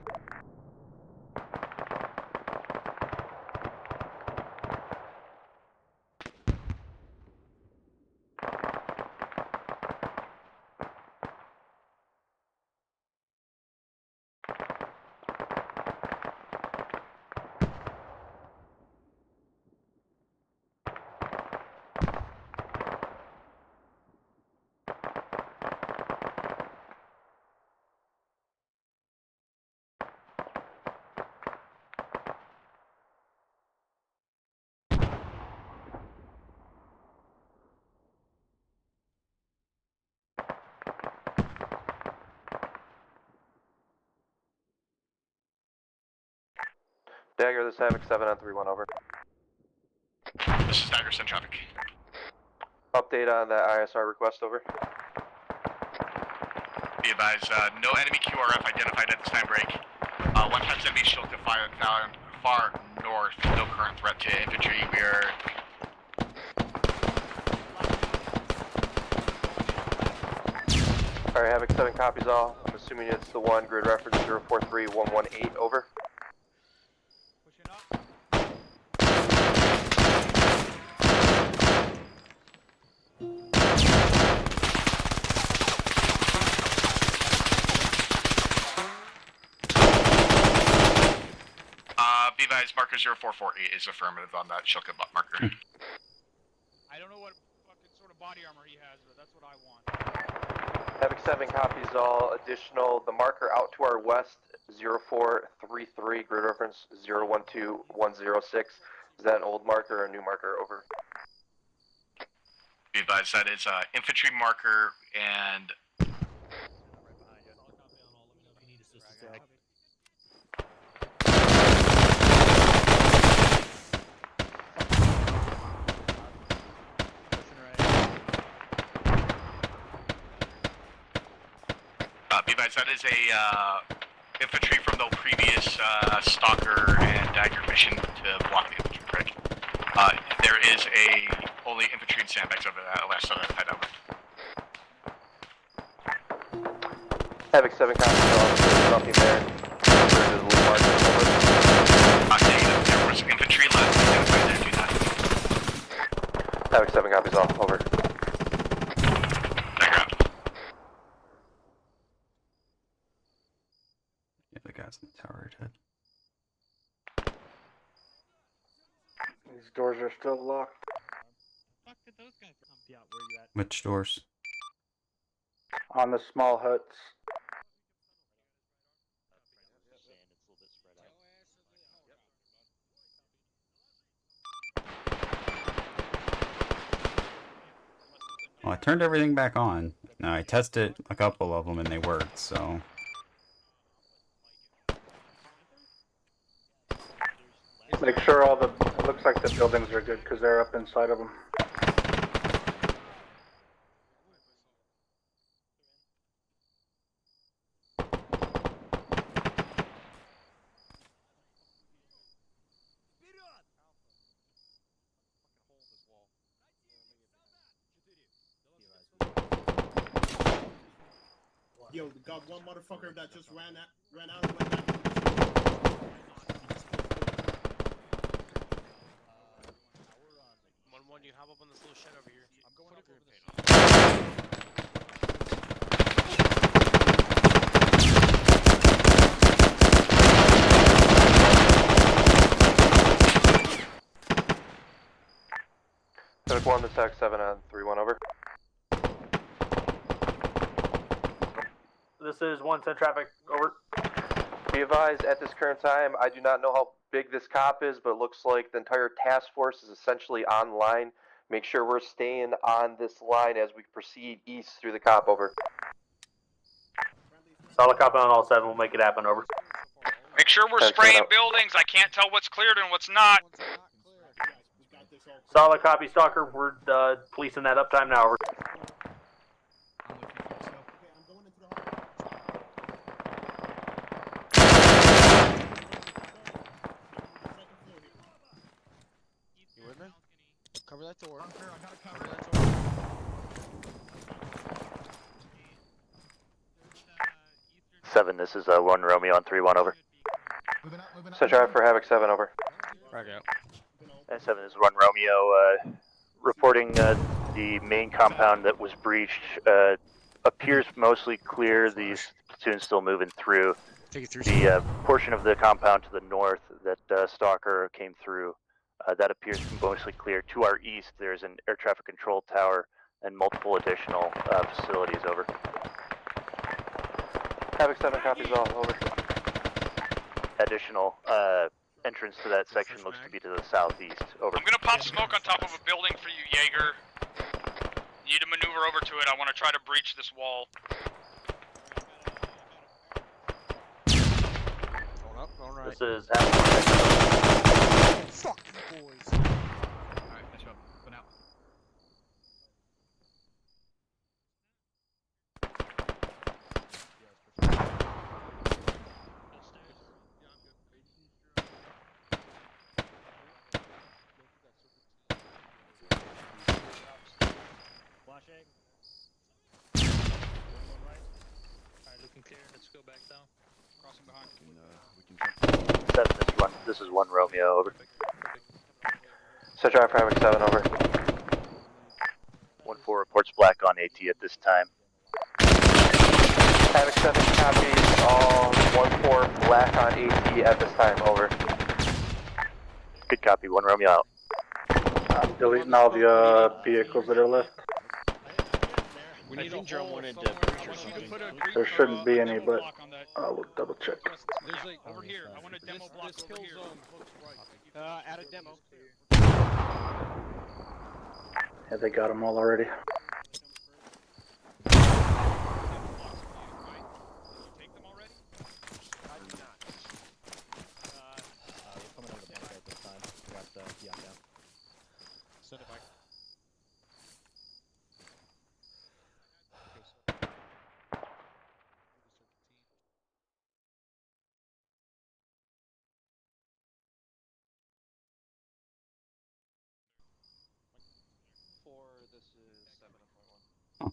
Dagger, this is Havoc 7 on 3-1, over. This is Dagger, send traffic. Update on that ISR request, over. Be advised, no enemy QRF identified at this time, break. 1 times enemy shield to far north, no current threat to infantry. We are... Alright, Havoc 7 copies all. I'm assuming it's the one, grid reference 043118, over. Be advised, marker 0448 is affirmative on that Shilka marker. I don't know what fucking sort of body armor he has, but that's what I want. Havoc 7 copies all. Additional, the marker out to our west, 0433, grid reference 012106. Is that an old marker or a new marker, over? Be advised, that is infantry marker and... Be advised, that is a infantry from the previous Stalker and Dagger mission to block the infantry bridge. There is only infantry and sandbags over that last other hideout. Havoc 7 copies all. There's nothing there. There's a blue marker, over. Negative. There was infantry left. Identified there, do that. Havoc 7 copies all, over. Yeah, the guys in the tower are dead. These doors are still locked. Fuck did those guys come? Yeah, where you at? Which doors? On the small huts. Well, I turned everything back on. Now I tested a couple of them and they worked, so... Make sure all the, it looks like the buildings are good because they're up inside of them. Yo, got one motherfucker that just ran out and went back. One, you hop up on this little shed over here. I'm going over here. Havoc 1, this is Havoc 7 on 3-1, over. This is 1, send traffic, over. Be advised, at this current time, I do not know how big this cop is, but it looks like the entire task force is essentially online. Make sure we're staying on this line as we proceed east through the cop, over. Solid cop on all 7, we'll make it happen, over. sure we're Thanks, spraying man. buildings. I can't tell what's cleared and what's not. Solid copy, Stalker. We're policing that uptime now. Over. You with me? Cover that door. Cover that door. Seven, this is 1 Romeo on 3-1, over. Set drive for Havoc 7, over. Right out. 7 is 1 Romeo, reporting the main compound that was breached appears mostly clear. These platoons still moving through. The portion of the compound to the north that Stalker came through, that appears mostly clear. To our east, there's an air traffic control tower and multiple additional facilities, over. Havoc 7 copies all, over. Additional entrance to that section looks to be to the southeast, over. I'm gonna pop smoke on top of a building for you, Jaeger. You need to maneuver over to it. I want to try to breach this wall. Going up, going right. This is Fuck you boys. Alright, nice job. Going out. Flashing. Alright, looking clear. Let's go back down. Crossing behind. We can 7, this is 1 Romeo, over. Set drive for Havoc 7, over. 1-4 reports black on AT at this time. Havoc 7 copies all. 1-4 black on AT at this time, over. Good copy, 1 Romeo out. I'm deleting all the vehicles that are left. We need a drum one into breach or something. There shouldn't be any, but I'll double check. There's a over here. I want a demo block over here. Looks right. Add a demo. Yeah, they got them all already. Take them already? I do not. We're coming out of the bunker at this time. We got the down. Send it back. This is 7.1. Oh.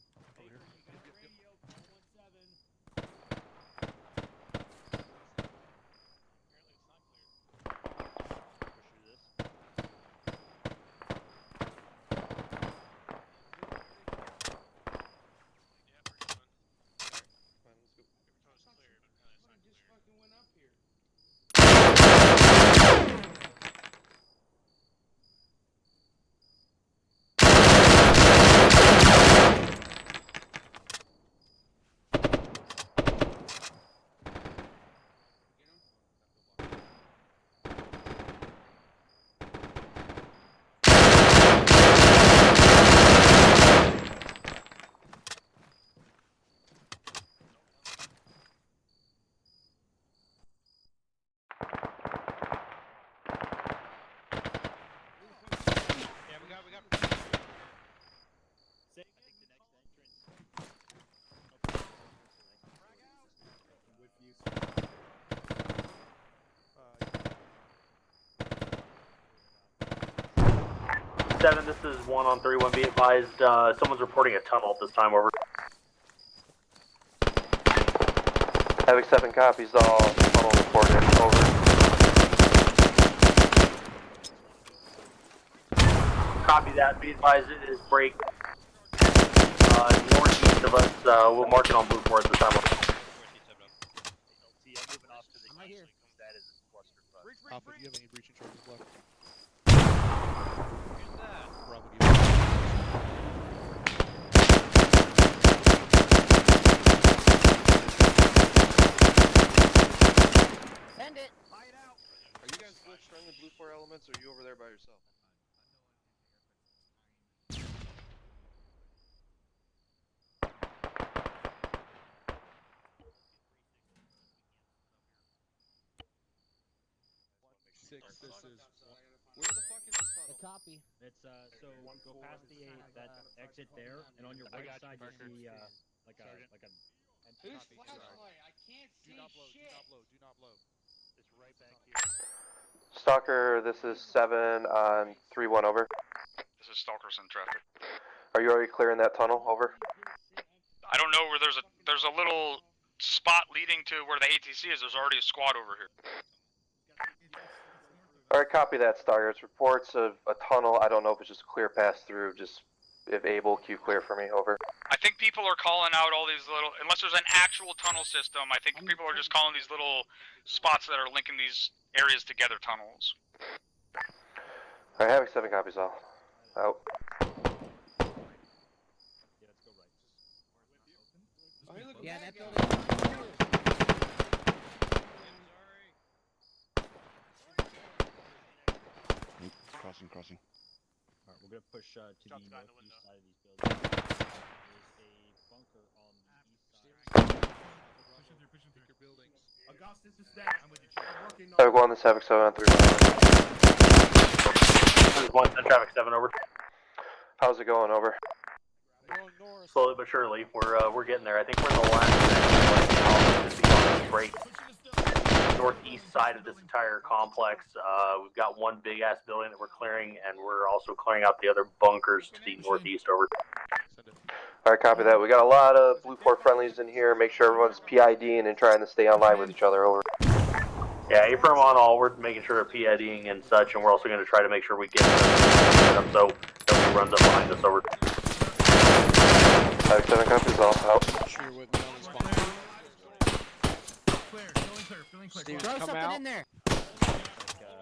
Seven, this is 1 on 3-1. Be advised, someone's reporting a tunnel at this time, over. Havoc 7 copies all. Tunnel reported, over. Copy that. Be advised, it is break northeast of us. We'll mark it on blue for us this time. Am I here? That is a clusterfuck. Alpha, do you have any breaching charges left? Where's that? Bravo, do you have Send it! Are you guys both strongly blue 4 elements, or are you over there by yourself? 6, this is... Where the fuck is this tunnel? A copy. It's so go past that exit there, and on your right side you see like a Whose flashlight? I can't see Do not blow, shit. do not blow. It's right back here. Stalker, this is 7 on 3-1, over. This is Stalkers in traffic. Are you already clearing that tunnel, over? I don't know where there's a little spot leading to where the ATC is. There's already a squad over here. Alright, copy that, Stalker. It's reports of a tunnel. I don't know if it's just a clear pass through. Just, if able, queue clear for me, over. I think people are calling out all these little, unless there's an actual tunnel system, I think people are just calling these little spots that are linking these areas together tunnels. Alright, having 7 copies all. Out. Yeah, that building. Crossing. Alright, we're gonna push to the northeast side of these buildings. There's a bunker on the east side. Pushing through your buildings. Augustus is dead. I'm with you. I'm working on Havoc 1, this is Havoc 7 on 3-1. This is 110 traffic 7, over. How's it going, over? Slowly but surely, we're getting there. I think we're in the last break. Northeast side of this entire complex. We've got one big ass building that we're clearing, and we're also clearing out the other bunkers to the northeast, over. Alright, copy that. We got a lot of Blue Port friendlies in here. Make sure everyone's PIDing and trying to stay online with each other, over. Yeah, affirm on all. We're making sure they're PIDing and such, and we're also going to try to make sure we get them so nobody runs up behind us, over. Havoc 7 copies all. Out. Sure with me on this bomb. Feeling clear. Steve's Throw come something out. in there.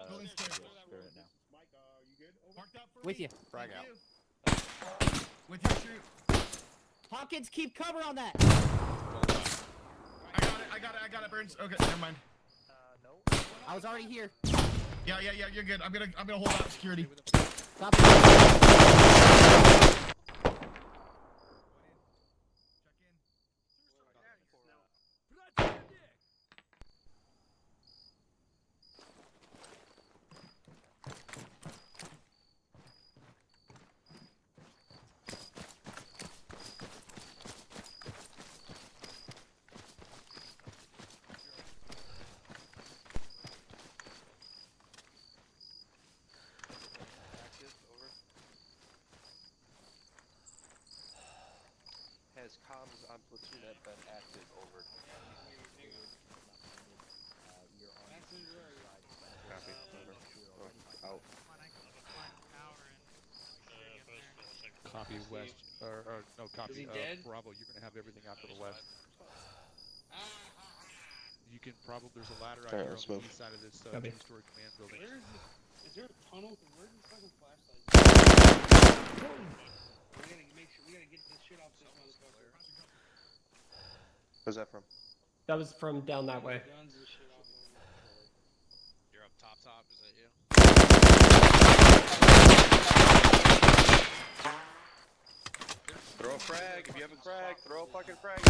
Building's clear. With you. Frag out. With your shoot. Hawkins, keep cover on that. I got it, Burns. Okay, never mind. No. I was already here. Yeah, you're good. I'm gonna hold out security. Copy. Has comms on platoon have been active, over? Copy, over. Out. Copy west, or no, copy. Is he dead? Bravo, you're gonna have everything out to the west. You can probably, there's a ladder out Alright, here let's on the move. east side of this Copy. two-story command building. Where is this? Is there a tunnel? Where's this fucking flashlight? We gotta get this shit off this motherfucker. Where's that from? That was from down that way. Guns and shit off of him. You're up top, is that you? Throw a frag. If you have a frag, throw a fucking frag.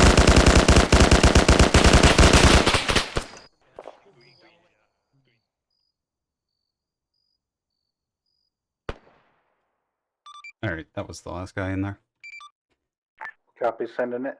Alright, that was the last guy in there. Copy, sending it.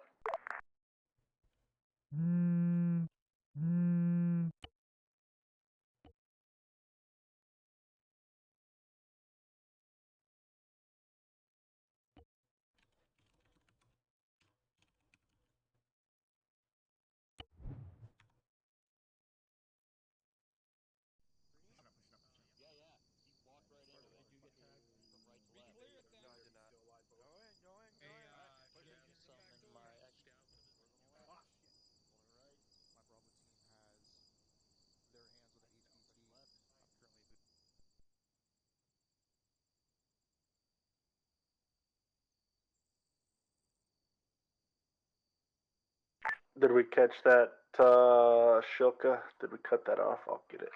Did we catch that, Shilka? Did we cut that off? I'll get it.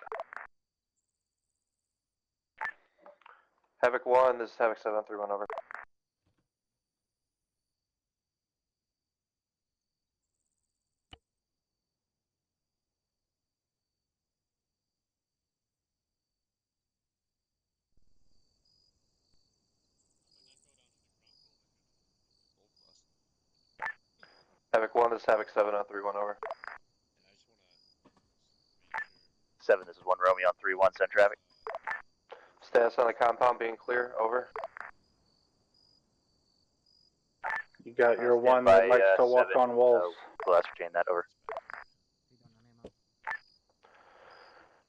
Havoc 1, this is Havoc 7 on 3-1, over. is Havoc 7 on 3-1, over. 7, this is 1 Romeo on 3-1, send traffic. Status on the compound being clear, over. You got your Stand one by, that likes to walk 7. on walls. We'll ascertain that, over.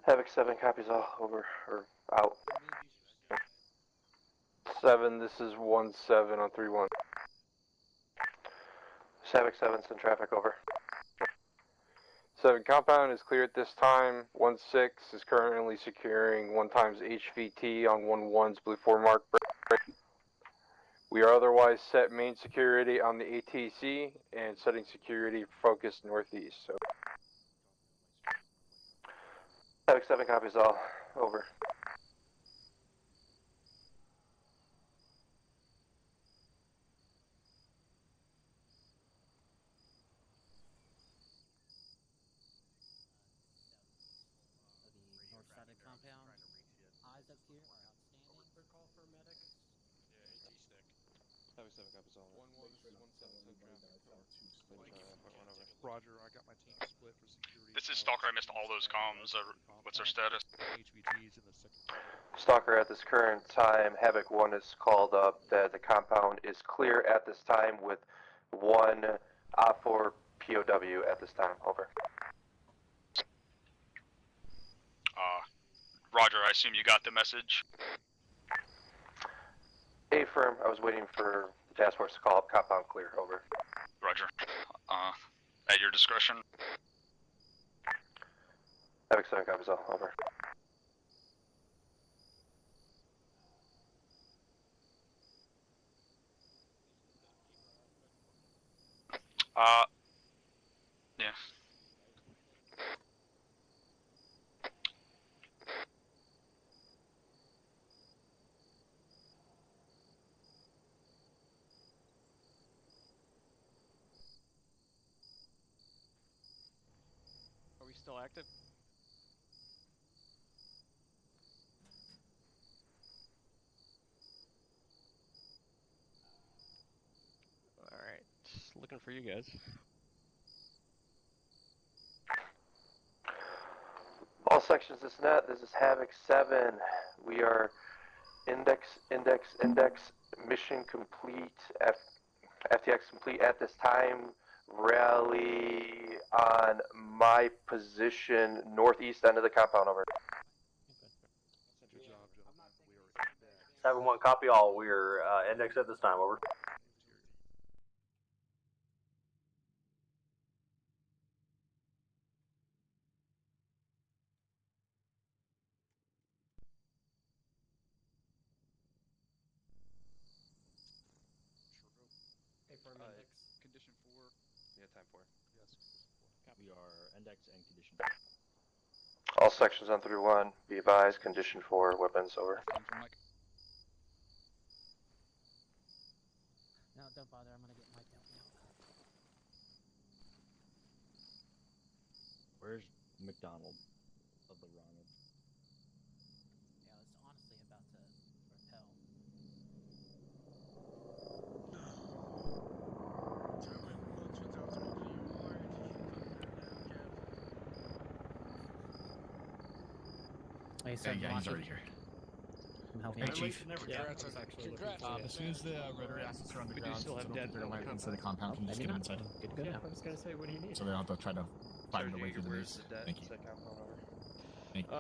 Havoc 7 copies all, over, or out. 7, this is 1-7 on 3-1. Havoc 7, send traffic, over. 7, compound is clear at this time. 1-6 is currently securing 1 times HVT on 1-1's Blue 4 mark break. We are otherwise set main security on the ATC and setting security focused northeast. So. Havoc 7 copies all, over. North side of compound. Eyes up here are outstanding. Call for a medic. Yeah, AT stick. Havoc 7 copies all. 1-1, this is 1-7, send traffic. Roger, I got my team split for security. This is Stalker. I missed all those comms. What's our status? HVTs in the second. Stalker, at this current time, Havoc 1 is called up that the compound is clear at this time with 1 OPFOR POW at this time, over. Roger, I assume you got the message? Affirm, I was waiting for the task force to call up compound clear, over. Roger. At your discretion. Havoc 7 copies all, over. Yeah. Are we still active? Alright, looking for you guys. All sections, this net, this is Havoc 7. We are index, mission complete, FTX complete at this time. Rally on my position, northeast end of the compound, over. Good job, gentlemen. We are 7-1, copy all. We're index at this time, over. Condition 4. Yeah, time 4. Yes, We are index and condition. All sections on 3-1, be advised, condition 4, weapons, over. No, don't bother. I'm gonna get mic'd out now. Where's McDonald of the Ronald? Yeah, I was honestly about to repel. Hey, so yeah, he's already here. I'm helping. Hey, Chief. Congrats. As soon as the rotary assets are on the ground, still have dead they're going inside the compound and just get them inside. Good. I was gonna say, what do you need? So they don't have to try to find their way through the Where's maze. the debt? Thank you. Set compound, over. Thank you.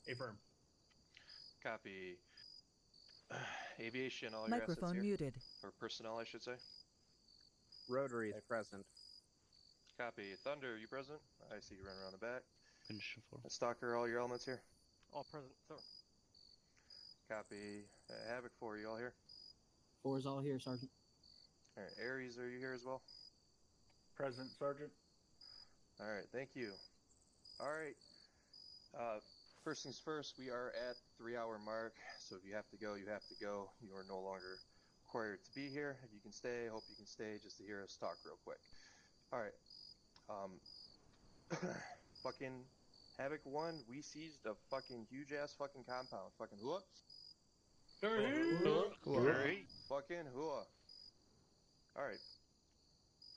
Affirm. Copy. Aviation, all Microphone your assets here. muted. Or personnel, I should say. Rotary is present. Copy. Thunder, you present? I see you running around the back. Condition 4. Stalker, all your elements here. All present, sir. Copy. Havoc 4, you all here? 4 is all here, Sergeant. Alright, Ares, are you here as well? Present, Sergeant. Alright, thank you. Alright. First things first, we are at the 3-hour mark, so if you have to go, you have to go. You are no longer required to be here. If you can stay, hope you can stay just to hear us talk real quick. Alright. Fucking Havoc 1, we seized a fucking huge ass fucking compound. Fucking hooah. Fucking hooah. Alright.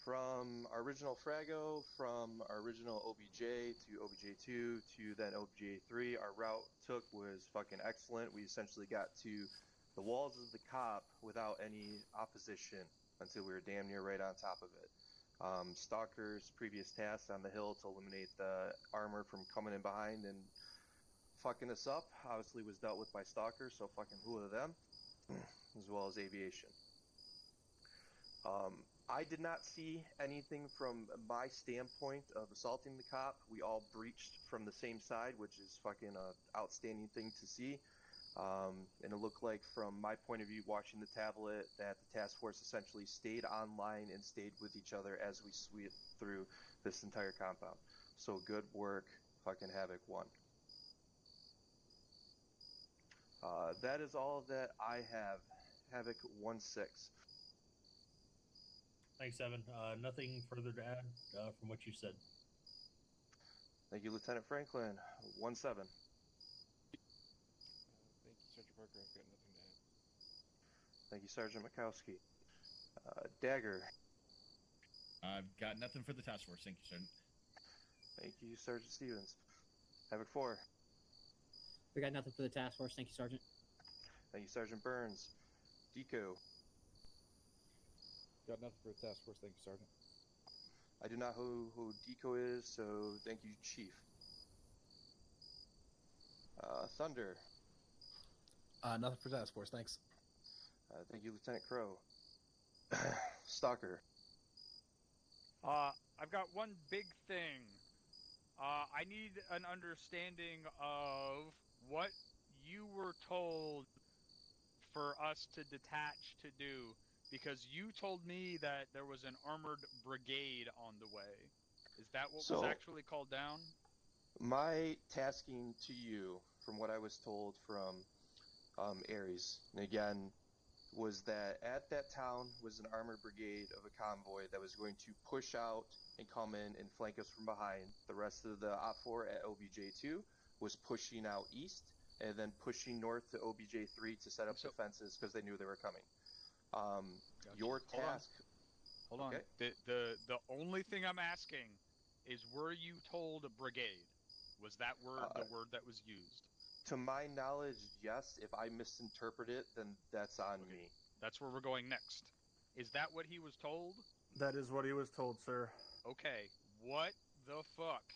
From our original Frago, from our original OBJ to OBJ2 to then OBJ3, our route took was fucking excellent. We essentially got to the walls of the cop without any opposition until we were damn near right on top of it. Stalker's previous task on the hill to eliminate the armor from coming in behind and fucking us up obviously was dealt with by Stalker, so fucking who of them, as well as aviation. I did not see anything from my standpoint of assaulting the cop. We all breached from the same side, which is fucking an outstanding thing to see. And it looked like, from my point of view, watching the tablet, that the task force essentially stayed online and stayed with each other as we swept through this entire compound. So good work, fucking Havoc 1. That is all that I have. Havoc 1-6. Thanks, Evan. Nothing further to add from what you said. Thank you, Lieutenant Franklin. 1-7. Thank you, Sergeant Parker. I've got nothing to add. Thank you, Sergeant Mikowski. Dagger. I've got nothing for the task force. Thank you, Sergeant. Thank you, Sergeant Stevens. Havoc 4. We got nothing for the task force. Thank you, Sergeant. Thank you, Sergeant Burns. Deco. Got nothing for the task force. Thank you, Sergeant. I do not know who Deco is, so thank you, Chief. Thunder. Nothing for task force. Thanks. Thank you, Lieutenant Crow. Stalker. I've got one big thing. I need an understanding of what you were told for us to detach to do, because you told me that there was an armored brigade on the way. Is that what was actually called down? My tasking to you, from what I was told from Ares, and again, was that at that town was an armored brigade of a convoy that was going to push out and come in and flank us from behind. The rest of the OP4 at OBJ2 was pushing out east and then pushing north to OBJ3 to set up defenses because they knew they were coming. Your task... Hold on. The only thing I'm asking is, were you told a brigade? Was that word the word that was used? To my knowledge, yes. If I misinterpret it, then that's on me. That's where we're going next. Is that what he was told? That is what he was told, sir. Okay, what the fuck?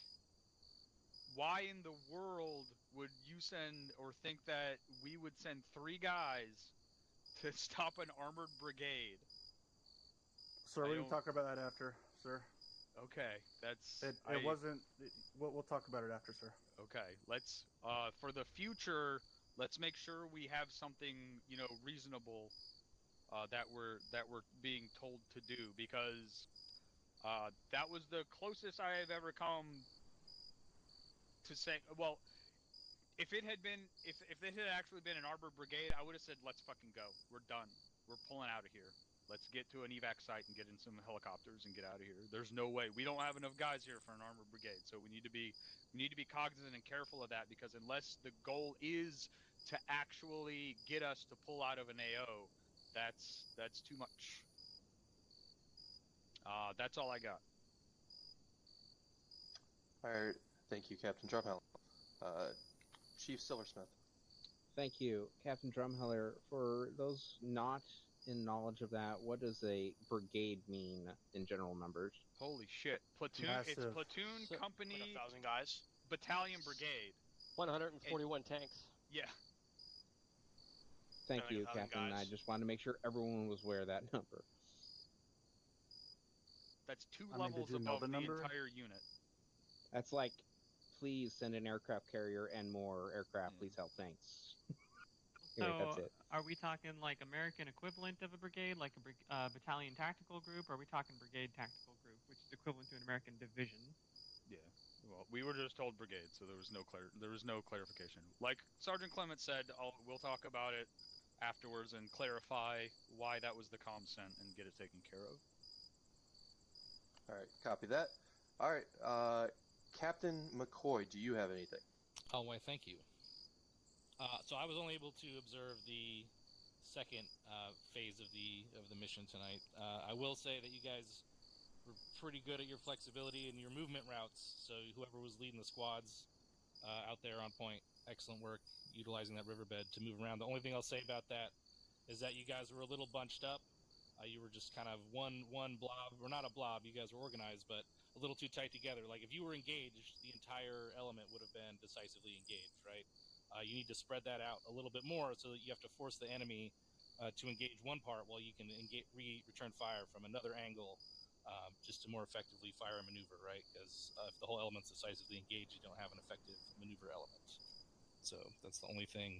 Why in the world would you send, or think that we would send 3 guys to stop an armored brigade? Sir, we can talk about that after, sir. Okay, that's... It wasn't... We'll talk about it after, sir. Okay, let's, for the future, let's make sure we have something, you know, reasonable, that we're being told to do, because, that was the closest I have ever come to say, well, if it had actually been an armored brigade, I would have said, let's fucking go. We're done. We're pulling out of here. Let's get to an evac site and get in some helicopters and get out of here. There's no way. We don't have enough guys here for an armored brigade, so we need to be cognizant and careful of that, because unless the goal is to actually get us to pull out of an AO, that's too much. That's all I got. Alright, thank you, Captain Drumhell. Chief Silversmith. Thank you, Captain Drumheller. For those not in knowledge of that, what does a brigade mean in general numbers? Holy shit. Platoon, it's platoon, company, like 1,000 guys. battalion, brigade. 141 tanks. Yeah. Thank Having you, 1,000 Captain. I guys. just wanted to make sure everyone was aware of that number. That's two I mean, did levels you know above the the number? entire unit. That's like, please send an aircraft carrier and more aircraft. Please help. Thanks. Anyway, So, that's it. are we talking like American equivalent of a brigade, like a battalion tactical group? Or are we talking brigade tactical group, which is equivalent to an American division? Yeah. Well, we were just told brigade, so there was no clarification. Like Sergeant Clement said, we'll talk about it afterwards and clarify why that was the comm sent and get it taken care of. All right, copy that. All right, Captain McCoy, do you have anything? Oh, why, thank you. So I was only able to observe the second phase of the mission tonight. I will say that you guys were pretty good at your flexibility and your movement routes. So whoever was leading the squads out there on point, excellent work utilizing that riverbed to move around. The only thing I'll say about that is that you guys were a little bunched up. You were just kind of one blob, or not a blob. You guys were organized, but a little too tight together. Like if you were engaged, the entire element would have been decisively engaged, right? You need to spread that out a little bit more so that you have to force the enemy to engage one part while you can return fire from another angle, just to more effectively fire and maneuver, right? Because if the whole element's decisively engaged, you don't have an effective maneuver element. So that's the only thing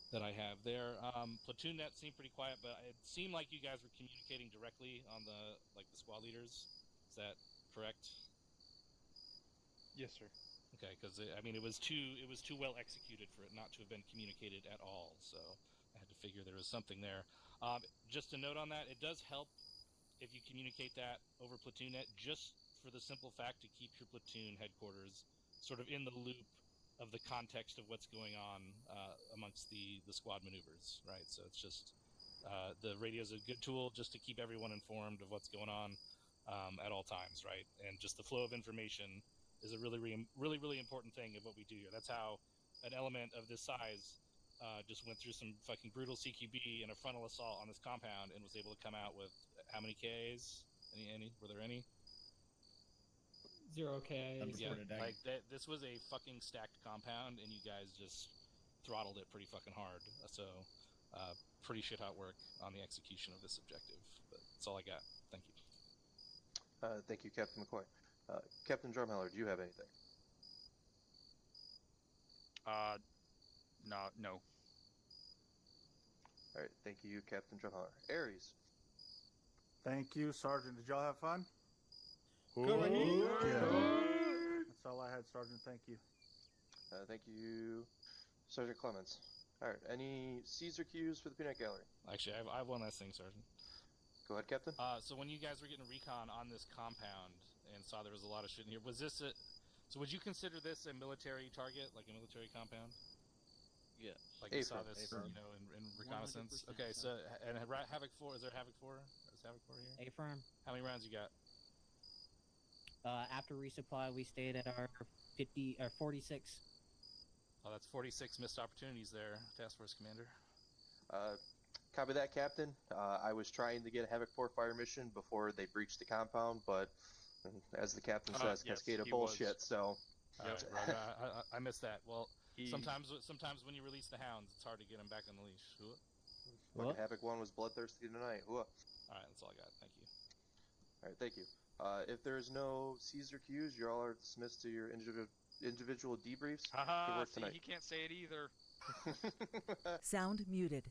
that I have there. Platoon net seemed pretty quiet, but it seemed like you guys were communicating directly on the squad leaders. Is that correct? Yes, sir. Okay, because it was too well executed for it not to have been communicated at all. So I had to figure there was something there. Just a note on that: it does help if you communicate that over platoon net, just for the simple fact to keep your platoon headquarters sort of in the loop of the context of what's going on amongst the squad maneuvers, right? So it's just the radio is a good tool just to keep everyone informed of what's going on at all times, right? And just the flow of information is a really important thing of what we do here. That's how an element of this size just went through some fucking brutal CQB and a frontal assault on this compound and was able to come out with how many KAs? Any? Were there any? 0 KAs. Yeah, like this was a fucking stacked compound, and you guys just throttled it pretty fucking hard. So, pretty shit hot work on the execution of this objective. But that's all I got. Thank you. Thank you, Captain McCoy. Captain Drumheller, do you have anything? No. All right, thank you, Captain Drumheller. Aries. Thank you, Sergeant. Did y'all have fun? Good. That's all I had, Sergeant. Thank you. Thank you, Sergeant Clements. All right, any C's or Q's for the peanut gallery? Actually, I have one last thing, Sergeant. Go ahead, Captain. So when you guys were getting recon on this compound and saw there was a lot of shit in here, was this so would you consider this a military target, like a military compound? Yeah. Like you saw this, in reconnaissance? Okay, so, and Havoc 4, is there Havoc 4? Is Havoc 4 here? A-firm. How many rounds you got? After resupply, we stayed at our 46. Oh, that's 46 missed opportunities there, Task Force Commander. Copy that, Captain. I was trying to get a Havoc 4 fire mission before they breached the compound, but as the captain says, yes, cascade of he bullshit, was. so... Right. I missed that. Well, sometimes when you release the hounds, it's hard to get them back on the leash. Fucking Havoc 1 was bloodthirsty tonight. All right, that's all I got. Thank you. All right, thank you. If there's no C's or Q's, you all are dismissed to your individual debriefs. Good Haha, work see, tonight. he can't say it either. Sound muted.